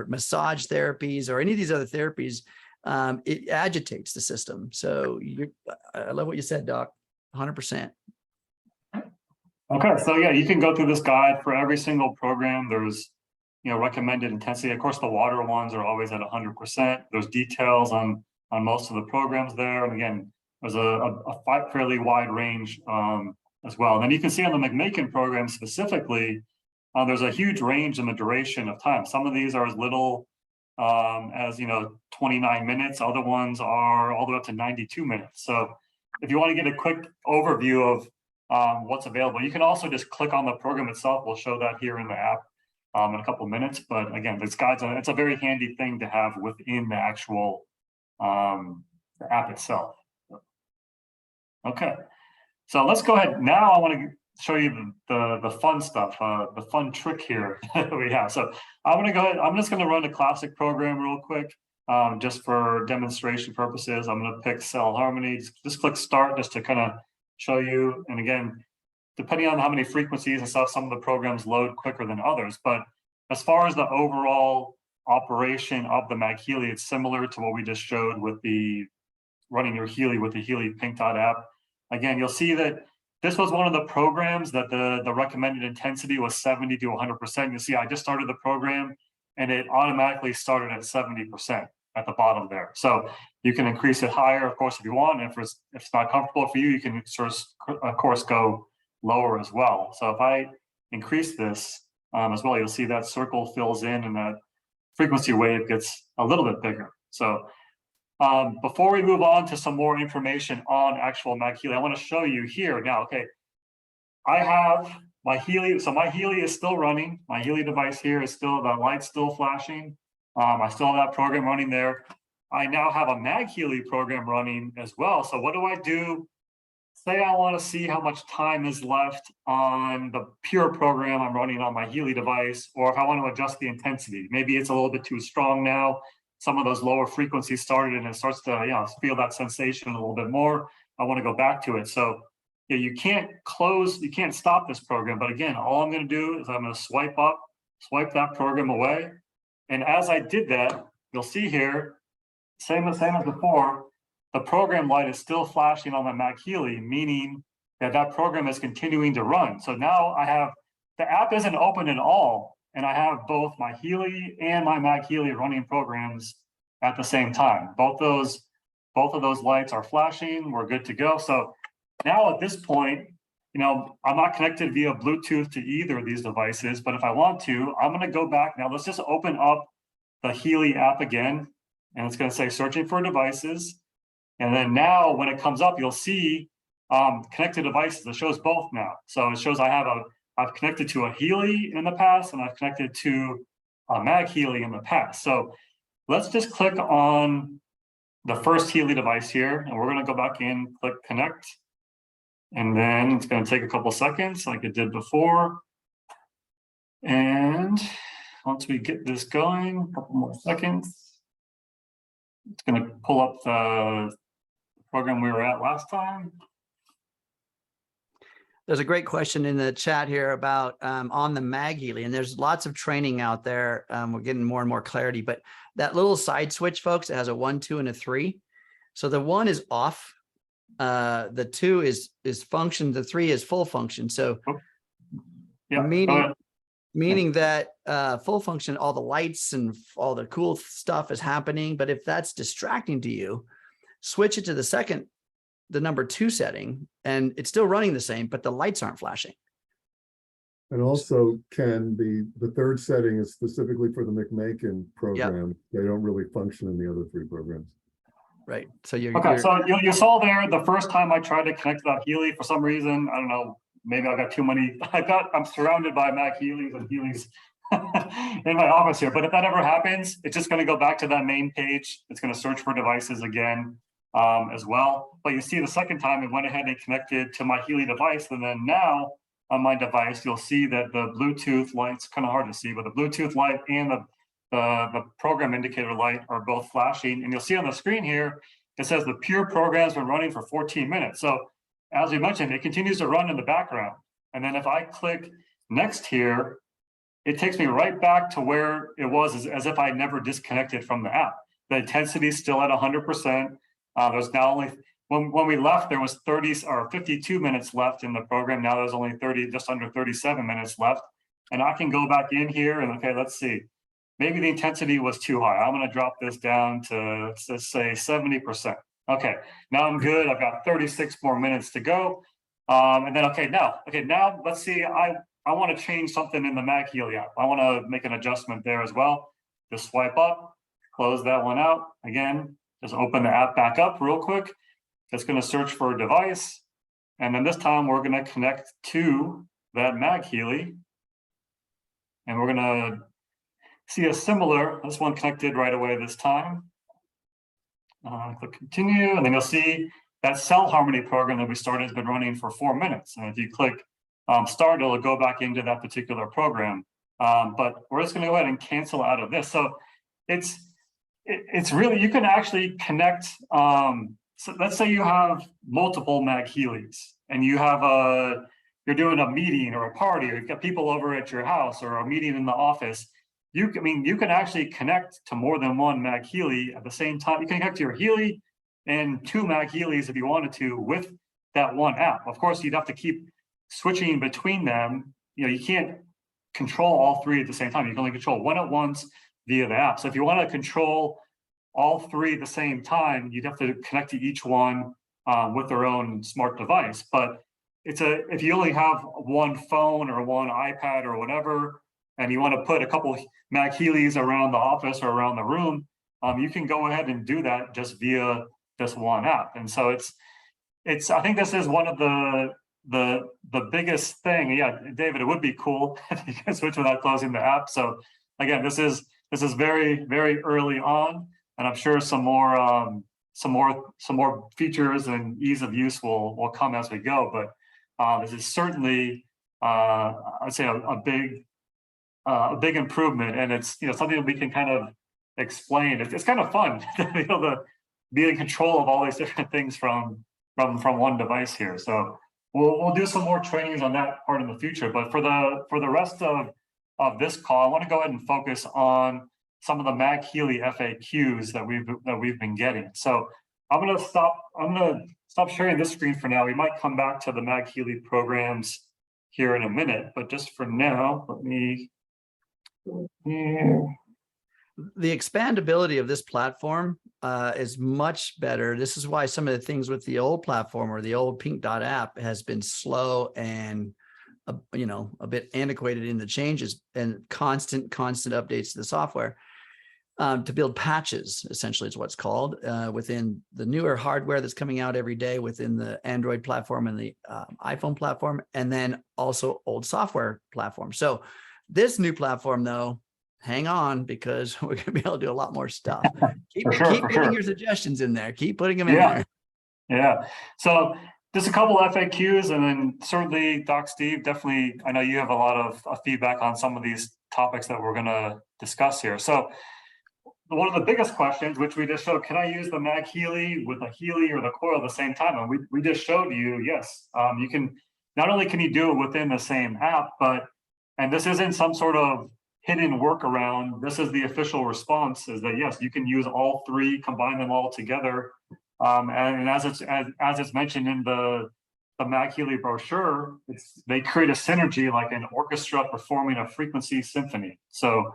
massage therapies or any of these other therapies. It agitates the system. So I love what you said, Doc. 100%. Okay, so yeah, you can go through this guide for every single program. There's recommended intensity. Of course, the water ones are always at 100%. There's details on most of the programs there. And again, there's a fairly wide range as well. And then you can see on the McMakin program specifically, there's a huge range in the duration of time. Some of these are as little as 29 minutes. Other ones are all the way up to 92 minutes. So if you want to get a quick overview of what's available, you can also just click on the program itself. We'll show that here in the app in a couple of minutes. But again, this guide's it's a very handy thing to have within the actual the app itself. Okay, so let's go ahead. Now I want to show you the fun stuff, the fun trick here that we have. So I'm going to go ahead. I'm just going to run a classic program real quick, just for demonstration purposes. I'm going to pick Cell Harmony. Just click Start just to kind of show you. And again, depending on how many frequencies and stuff, some of the programs load quicker than others. But as far as the overall operation of the MagHealy, it's similar to what we just showed with the running your Healy with the Healy Pink Dot app. Again, you'll see that this was one of the programs that the recommended intensity was 70 to 100%. You'll see I just started the program and it automatically started at 70% at the bottom there. So you can increase it higher, of course, if you want. And if it's not comfortable for you, you can of course go lower as well. So if I increase this as well, you'll see that circle fills in and that frequency wave gets a little bit bigger. So before we move on to some more information on actual MagHealy, I want to show you here now. Okay, I have my Healy. So my Healy is still running. My Healy device here is still, the light's still flashing. I still have that program running there. I now have a MagHealy program running as well. So what do I do? Say I want to see how much time is left on the pure program I'm running on my Healy device, or if I want to adjust the intensity. Maybe it's a little bit too strong now. Some of those lower frequencies started and it starts to feel that sensation a little bit more. I want to go back to it. So you can't stop this program. But again, all I'm going to do is I'm going to swipe that program away. And as I did that, you'll see here, same as before, the program light is still flashing on the MagHealy, meaning that program is continuing to run. So now I have, the app isn't open at all, and I have both my Healy and my MagHealy running programs at the same time. Both of those lights are flashing. We're good to go. So now at this point, I'm not connected via Bluetooth to either of these devices, but if I want to, I'm going to go back. Now let's just open up the Healy app again, and it's going to say searching for devices. And then now when it comes up, you'll see connected devices. It shows both now. So it shows I've connected to a Healy in the past, and I've connected to a MagHealy in the past. So let's just click on the first Healy device here, and we're going to go back in, click connect. And then it's going to take a couple seconds like it did before. And once we get this going, a couple more seconds, it's going to pull up the program we were at last time. There's a great question in the chat here about on the MagHealy, and there's lots of training out there. We're getting more and more clarity, but that little side switch, folks, it has a 1, 2, and a 3. So the 1 is off. The 2 is function. The 3 is full function. So Yeah, meaning that full function, all the lights and all the cool stuff is happening. But if that's distracting to you, switch it to the number 2 setting, and it's still running the same, but the lights aren't flashing. And also, Ken, the third setting is specifically for the McMakin program. They don't really function in the other 3 programs. Right. So so you saw there the first time I tried to connect to that Healy, for some reason, I don't know, maybe I got too many. I'm surrounded by MagHealys and Healys in my office here. But if that ever happens, it's just going to go back to that main page. It's going to search for devices again as well. But you see the second time it went ahead and connected to my Healy device. And then now on my device, you'll see that the Bluetooth light's kind of hard to see, but the Bluetooth light and the program indicator light are both flashing. And you'll see on the screen here, it says the pure program's been running for 14 minutes. So as we mentioned, it continues to run in the background. And then if I click next here, it takes me right back to where it was as if I never disconnected from the app. The intensity is still at 100%. There's now only, when we left, there was 30 or 52 minutes left in the program. Now there's only just under 37 minutes left. And I can go back in here and, okay, let's see. Maybe the intensity was too high. I'm going to drop this down to, let's say, 70%. Okay, now I'm good. I've got 36 more minutes to go. And then, now let's see. I want to change something in the MagHealy app. I want to make an adjustment there as well. Just swipe up, close that one out. Again, just open the app back up real quick. It's going to search for a device. And then this time we're going to connect to that MagHealy. And we're going to see a similar, this one connected right away this time. Click continue, and then you'll see that cell harmony program that we started has been running for 4 minutes. And if you click start, it'll go back into that particular program. But we're just going to go ahead and cancel out of this. So it's really, you can actually connect. So let's say you have multiple MagHealys and you have you're doing a meeting or a party, or you've got people over at your house or a meeting in the office. You can actually connect to more than one MagHealy at the same time. You can connect to your Healy and 2 MagHealys if you wanted to with that one app. Of course, you'd have to keep switching between them. You can't control all 3 at the same time. You can only control one at once via the app. So if you want to control all 3 at the same time, you'd have to connect to each one with their own smart device. But if you only have one phone or one iPad or whatever, and you want to put a couple MagHealys around the office or around the room, you can go ahead and do that just via this one app. And so I think this is one of the biggest thing. Yeah, David, it would be cool if you can switch without closing the app. So again, this is very, very early on, and I'm sure some more features and ease of use will come as we go. But this is certainly I'd say a big improvement, and it's something that we can kind of explain. It's kind of fun to be able to be in control of all these different things from one device here. So we'll do some more trainings on that part in the future. But for the rest of this call, I want to go ahead and focus on some of the MagHealy FAQs that we've been getting. So I'm going to stop sharing this screen for now. We might come back to the MagHealy programs here in a minute, but just for now, let me. The expandability of this platform is much better. This is why some of the things with the old platform or the old Pink Dot app has been slow and a bit antiquated in the changes and constant updates to the software. To build patches, essentially, is what's called within the newer hardware that's coming out every day within the Android platform and the iPhone platform, and then also old software platform. So this new platform, though, hang on, because we're going to be able to do a lot more stuff. Keep putting your suggestions in there. Keep putting them in there. Yeah. So just a couple of FAQs, and then certainly, Doc Steve, definitely, I know you have a lot of feedback on some of these topics that we're going to discuss here. So one of the biggest questions, which we just showed, can I use the MagHealy with a Healy or the Coil at the same time? And we just showed you, yes, you can not only can you do it within the same app, but, and this isn't some sort of hidden workaround, this is the official response, is that yes, you can use all three, combine them all together. And as it's mentioned in the MagHealy brochure, they create a synergy like an orchestra performing a frequency symphony. So,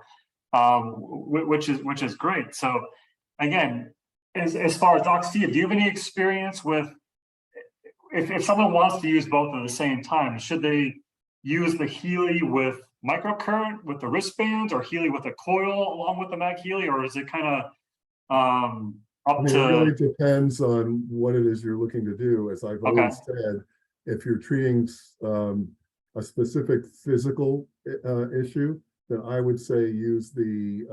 which is great. So, again, as far as Doc Steve, do you have any experience with if someone wants to use both at the same time? Should they use the Healy with microcurrent with the wristbands, or Healy with a coil along with the MagHealy, or is it kind of up It to? really depends on what it is you're looking to do. As I've Okay. always said, if you're treating a specific physical issue, then I would say use the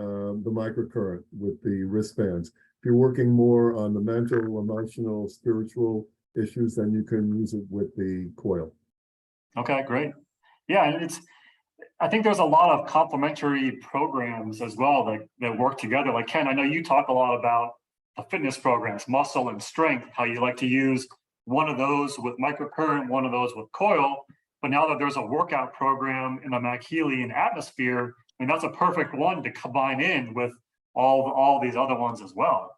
microcurrent with the wristbands. If you're working more on the mental, emotional, spiritual issues, then you can use it with the coil. Okay, great. Yeah, and I think there's a lot of complementary programs as well that work together. Like Ken, I know you talk a lot about the fitness programs, muscle and strength, how you like to use one of those with microcurrent, one of those with coil. But now that there's a workout program in the MagHealy and Atmosphere, I mean, that's a perfect one to combine in with all these other ones as well.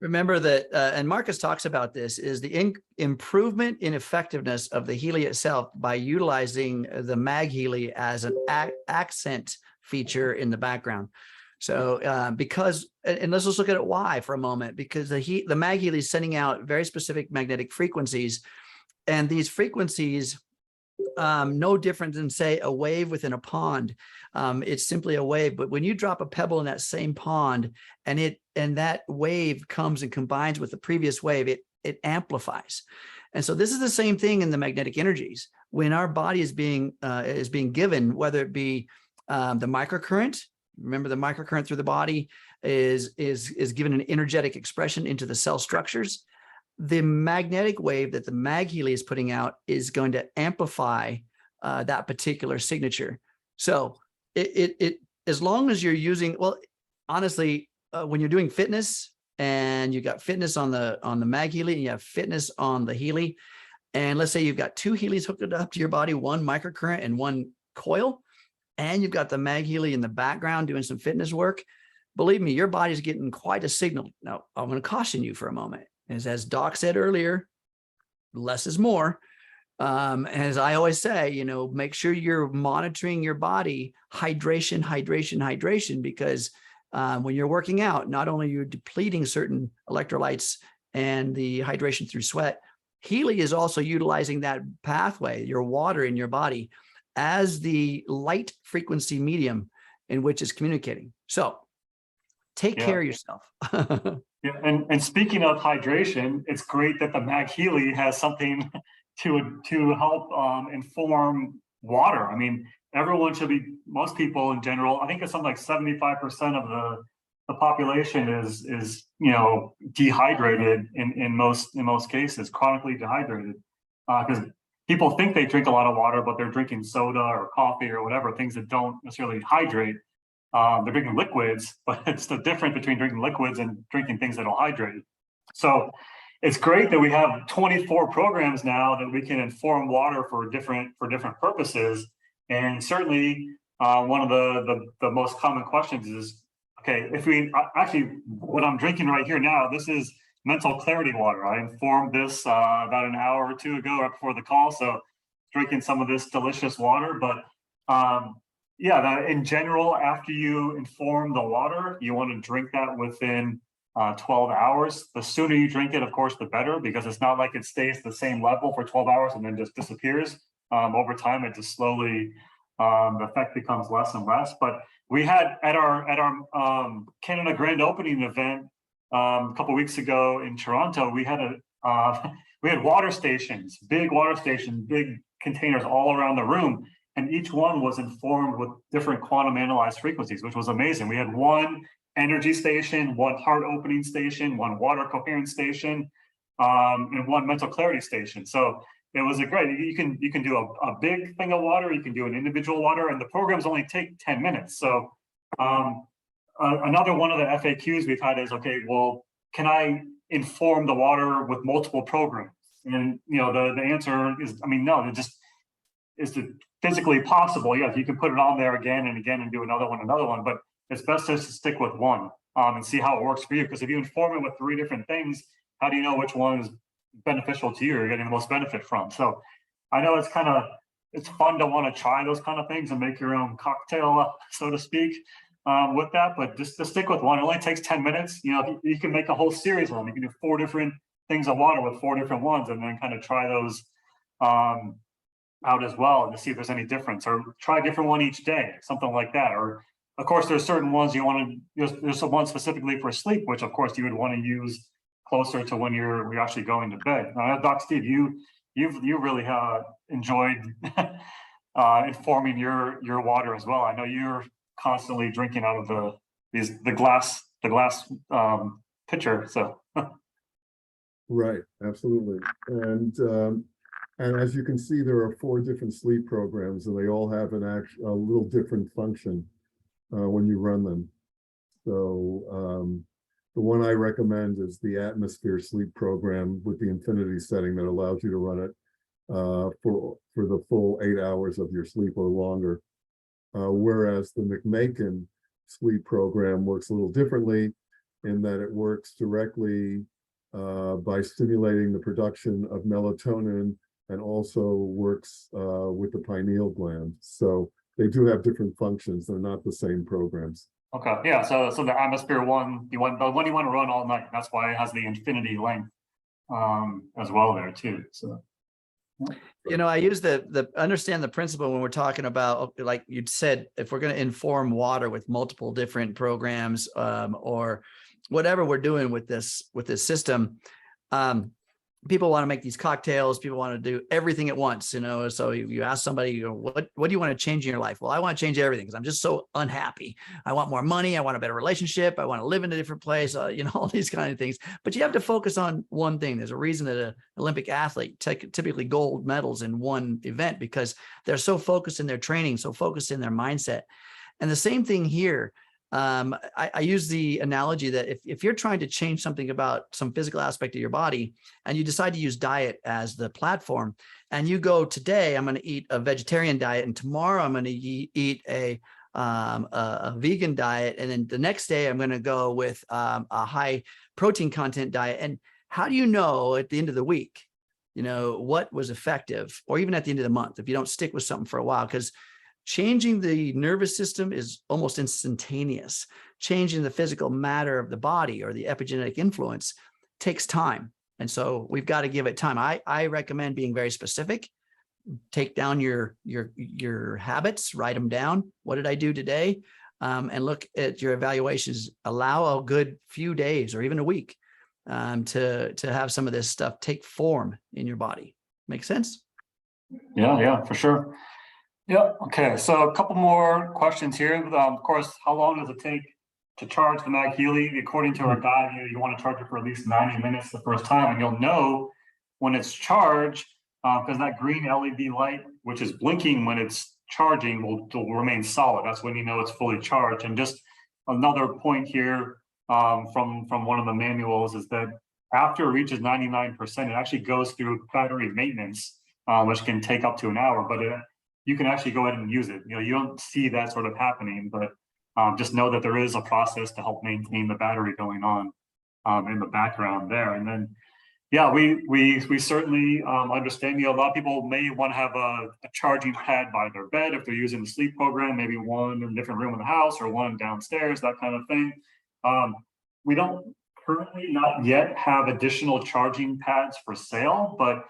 Remember that, and Marcus talks about this, is the improvement in effectiveness of the Healy itself by utilizing the MagHealy as an accent feature in the background. So because, and let's just look at it why for a moment, because the MagHealy is sending out very specific magnetic frequencies, and these frequencies, no different than say a wave within a pond. It's simply a wave, but when you drop a pebble in that same pond and that wave comes and combines with the previous wave, it amplifies. And so this is the same thing in the magnetic energies. When our body is being given, whether it be the microcurrent, remember the microcurrent through the body is given an energetic expression into the cell structures. The magnetic wave that the MagHealy is putting out is going to amplify that particular signature. So it as long as you're using, well, honestly, when you're doing fitness and you got fitness on the MagHealy and you have fitness on the Healy, and let's say you've got two Healys hooked up to your body, one microcurrent and one coil, and you've got the MagHealy in the background doing some fitness work, believe me, your body's getting quite a signal. Now, I'm going to caution you for a moment. As Doc said earlier, less is more. As I always say, make sure you're monitoring your body, hydration, because when you're working out, not only you're depleting certain electrolytes and the hydration through sweat, Healy is also utilizing that pathway, your water in your body, as the light frequency medium in which it's communicating. So take care of yourself. Yeah, and speaking of hydration, it's great that the MagHealy has something to help inform water. I mean, everyone should be, most people in general, I think it's something like 75% of the population is dehydrated in most cases, chronically dehydrated, because people think they drink a lot of water, but they're drinking soda or coffee or whatever, things that don't necessarily hydrate. They're drinking liquids, but it's the difference between drinking liquids and drinking things that'll hydrate. So it's great that we have 24 programs now that we can inform water for different purposes. And certainly one of the most common questions is, okay, if we actually, what I'm drinking right here now, this is mental clarity water. I informed this about an hour or two ago right before the call. So drinking some of this delicious water, but yeah, in general, after you inform the water, you want to drink that within 12 hours. The sooner you drink it, of course, the better, because it's not like it stays the same level for 12 hours and then just disappears. Over time, it just slowly, the effect becomes less and less. But we had at our Canada Grand Opening event a couple of weeks ago in Toronto, we had water stations, big containers all around the room. And each one was informed with different quantum analyzed frequencies, which was amazing. We had one energy station, one heart opening station, one water coherence station, and one mental clarity station. So it was a great, you can do a big thing of water, you can do an individual water, and the programs only take 10 minutes. So another one of the FAQs we've had is, okay, well, can I inform the water with multiple programs? And the answer is, I mean, no, is it physically possible? Yeah, you can put it on there again and again and do another one, but it's best just to stick with one and see how it works for you. Because if you inform it with 3 different things, how do you know which one is beneficial to you or you're getting the most benefit from? So I know it's fun to want to try those kind of things and make your own cocktail, so to speak, with that, but just to stick with one. It only takes 10 minutes. You know, you can make a whole series of them. You can do 4 different things of water with 4 different ones and then kind of try those out as well and to see if there's any difference, or try a different one each day, something like that. Or of course, there's certain ones you want to, there's some ones specifically for sleep, which of course you would want to use closer to when you're actually going to bed. Doc Steve, you really enjoyed informing your water as well. I know you're constantly drinking out of the glass pitcher. So Right, absolutely. And as you can see, there are 4 different sleep programs, and they all have a little different function when you run them. So the one I recommend is the Atmosphere sleep program with the infinity setting that allows you to run it for the full 8 hours of your sleep or longer. Whereas the McMakin sleep program works a little differently in that it works directly by stimulating the production of melatonin, and also works with the pineal gland. So they do have different functions. They're not the same programs. okay, yeah. So the Atmosphere one, the one you want to run all night. That's why it has the infinity length as well there too. So. You know, I use understand the principle when we're talking about, like you said, if we're going to inform water with multiple different programs or whatever we're doing with this system, people want to make these cocktails. People want to do everything at once, you know. So you ask somebody, you know, what do you want to change in your life? Well, I want to change everything because I'm just so unhappy. I want more money. I want a better relationship. I want to live in a different place, you know, all these kind of things. But you have to focus on one thing. There's a reason that an Olympic athlete typically gold medals in one event, because they're so focused in their training, so focused in their mindset. And the same thing here. I use the analogy that if you're trying to change something about some physical aspect of your body and you decide to use diet as the platform, and you go, today I'm going to eat a vegetarian diet, and tomorrow I'm going to eat a vegan diet, and then the next day I'm going to go with a high protein content diet. And how do you know at the end of the week, you know, what was effective, or even at the end of the month, if you don't stick with something for a while? Because changing the nervous system is almost instantaneous. Changing the physical matter of the body or the epigenetic influence takes time. And so we've got to give it time. I recommend being very specific. Take down your habits, write them down. What did I do today? And look at your evaluations. Allow a good few days or even a week to have some of this stuff take form in your body. Make sense? Yeah, for sure. Yeah. Okay. So a couple more questions here. Of course, how long does it take to charge the MagHealy? According to our guide, you want to charge it for at least 90 minutes the first time, and you'll know when it's charged because that green LED light, which is blinking when it's charging, will remain solid. That's when you know it's fully charged. And just another point here from one of the manuals is that after it reaches 99%, it actually goes through battery maintenance, which can take up to an hour, but you can actually go ahead and use it. You know, you don't see that sort of happening, but just know that there is a process to help maintain the battery going on in the background there. And then, yeah, we certainly understand. You know, a lot of people may want to have a charging pad by their bed if they're using the sleep program, maybe one in a different room in the house or one downstairs, that kind of thing. We don't currently not yet have additional charging pads for sale, but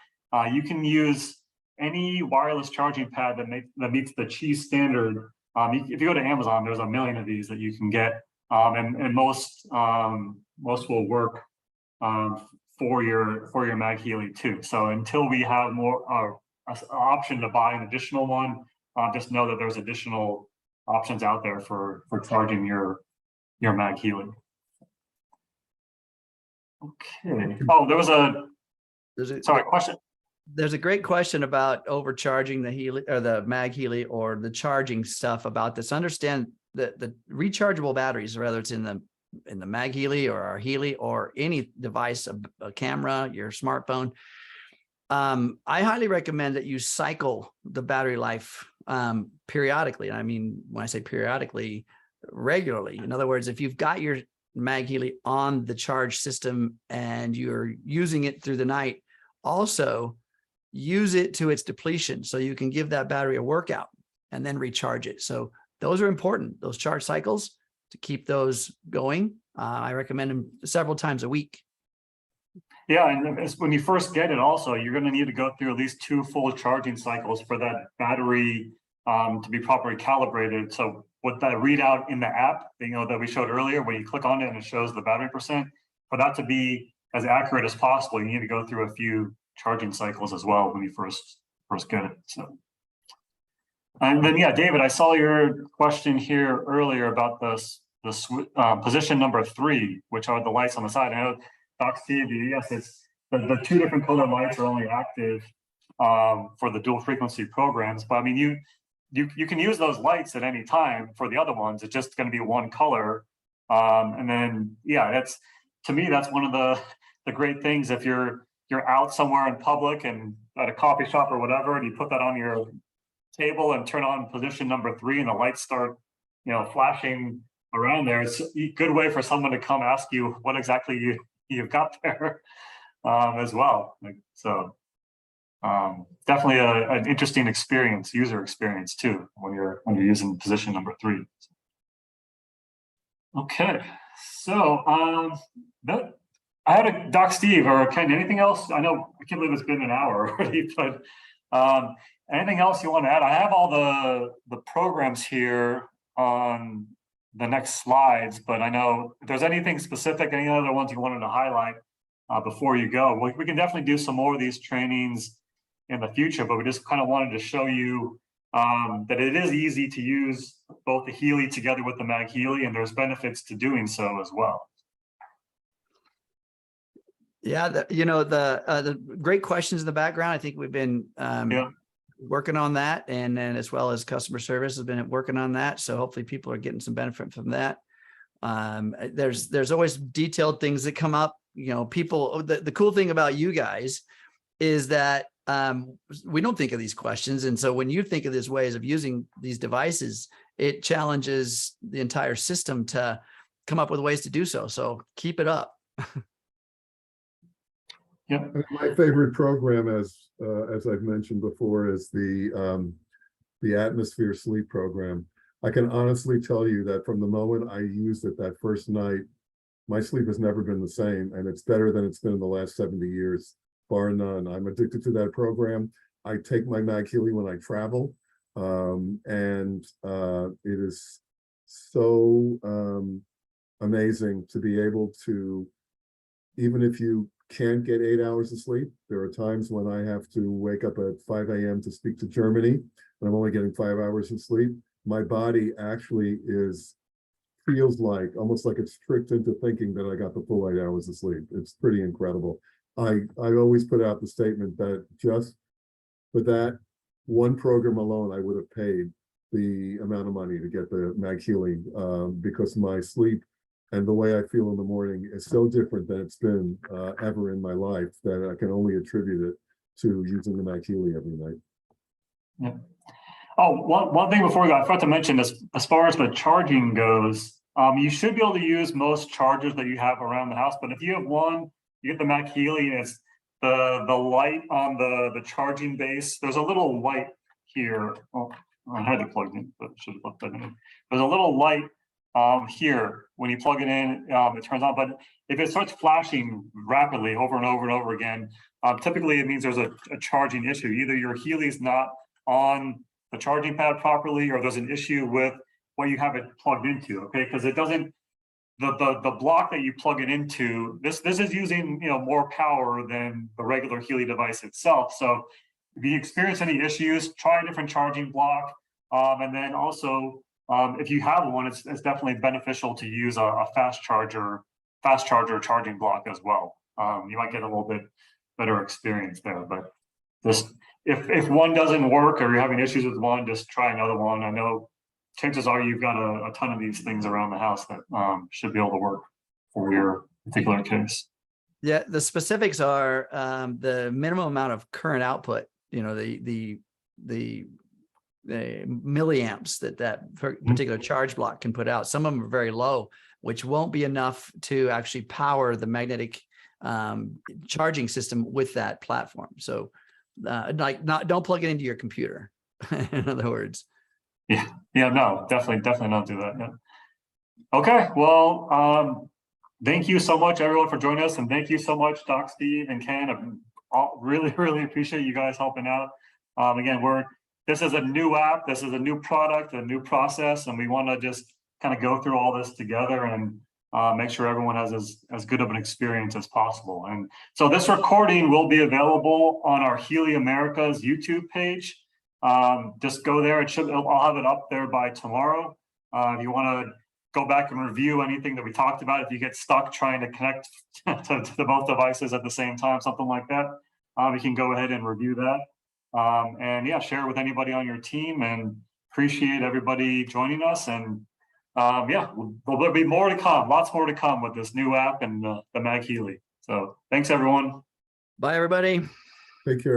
you can use any wireless charging pad that meets the Qi standard. If you go to Amazon, there's a million of these that you can get, and most will work for your MagHealy too. So until we have more an option to buy an additional one, just know that there's additional options out there for charging your MagHealy. Okay. Oh, there's a question. There's a great question about overcharging the Healy or the MagHealy or the charging stuff about this. Understand that the rechargeable batteries, whether it's in the MagHealy or our Healy or any device, a camera, your smartphone, I highly recommend that you cycle the battery life periodically. I mean, when I say periodically, regularly. In other words, if you've got your MagHealy on the charge system and you're using it through the night, also use it to its depletion so you can give that battery a workout and then recharge it. So those are important, those charge cycles, to keep those going. I recommend them several times a week. Yeah, and when you first get it also, you're going to need to go through at least 2 full charging cycles for that battery to be properly calibrated. So with that readout in the app, that we showed earlier, when you click on it and it shows the battery percent, for that to be as accurate as possible, you need to go through a few charging cycles as well when you first get it. So, and then yeah, David, I saw your question here earlier about the position number 3, which are the lights on the side. I know Doc Steve, yes, it's the 2 different color lights are only active for the dual frequency programs, but I mean you can use those lights at any time for the other ones. It's just going to be one color, and then yeah, to me that's one of the great things. If you're out somewhere in public and at a coffee shop or whatever, and you put that on your table and turn on position number 3, and the lights start flashing around there, it's a good way for someone to come ask you what exactly you've got there as well. So definitely an interesting experience, user experience too, when you're using position number 3. Okay, so I had a Doc Steve or Ken, anything else? I know I can't believe it's been an hour already, but anything else you want to add? I have all the programs here on the next slides, but I know if there's anything specific, any other ones you wanted to highlight before you go, we can definitely do some more of these trainings in the future, but we just kind of wanted to show you that it is easy to use both the Healy together with the MagHealy, and there's benefits to doing so as well. Yeah, the great questions in the background. I think we've been working on that, and then as well as customer service has been working on that. So hopefully people are getting some benefit from that. There's always detailed things that come up. People. The cool thing about you guys is that we don't think of these questions, and so when you think of these ways of using these devices, it challenges the entire system to come up with ways to do so. So keep it up. Yeah. My favorite program, as I've mentioned before, is the Atmosphere Sleep program. I can honestly tell you that from the moment I used it that first night, my sleep has never been the same, and it's better than it's been in the last 70 years, bar none. I'm addicted to that program. I take my MagHealy when I travel, and it is so amazing to be able to, even if you can't get 8 hours of sleep. There are times when I have to wake up at 5 a.m. to speak to Germany, and I'm only getting 5 hours of sleep. My body actually feels like almost like it's tricked into thinking that I got the full 8 hours of sleep. It's pretty incredible. I always put out the statement that just for that one program alone, I would have paid the amount of money to get the MagHealy because my sleep and the way I feel in the morning is so different than it's been ever in my life that I can only attribute it to using the MagHealy every night. Yeah. Oh, one thing before we go, I forgot to mention this. As far as the charging goes, you should be able to use most chargers that you have around the house. But if you have one, you get the MagHealy, and it's the light on the charging base. There's a little light here. Oh, I had it plugged in, but should have left that in. There's a little light here when you plug it in, it turns on. But if it starts flashing rapidly over and over and over again, typically it means there's a charging issue. Either your Healy's not on the charging pad properly, or there's an issue with what you have it plugged into. Okay, because it doesn't. The block that you plug it into, this is using more power than the regular Healy device itself. So if you experience any issues, try a different charging block, and then also. If you have one, it's definitely beneficial to use a fast charger charging block as well. You might get a little bit better experience there, but just if one doesn't work or you're having issues with one, just try another one. I know chances are you've got a ton of these things around the house that should be able to work for your particular case. Yeah, the specifics are the minimum amount of current output, you know, the milliamps that particular charge block can put out. Some of them are very low, which won't be enough to actually power the magnetic charging system with that platform. So don't plug it into your computer, in other words. Yeah, no, definitely don't do that. Yeah. Okay, well, thank you so much, everyone, for joining us, and thank you so much, Doc, Steve, and Ken. I really appreciate you guys helping out. Again, this is a new app, this is a new product, a new process, and we want to just kind of go through all this together and make sure everyone has as good of an experience as possible. And so this recording will be available on our Healy America's YouTube page. Just go there. I'll have it up there by tomorrow. If you want to go back and review anything that we talked about, if you get stuck trying to connect to the both devices at the same time, something like that, you can go ahead and review that. And yeah, share it with anybody on your team, and appreciate everybody joining us. And yeah, there'll be more to come, lots more to come with this new app and the MagHealy. So thanks, everyone. Bye, everybody. Take care.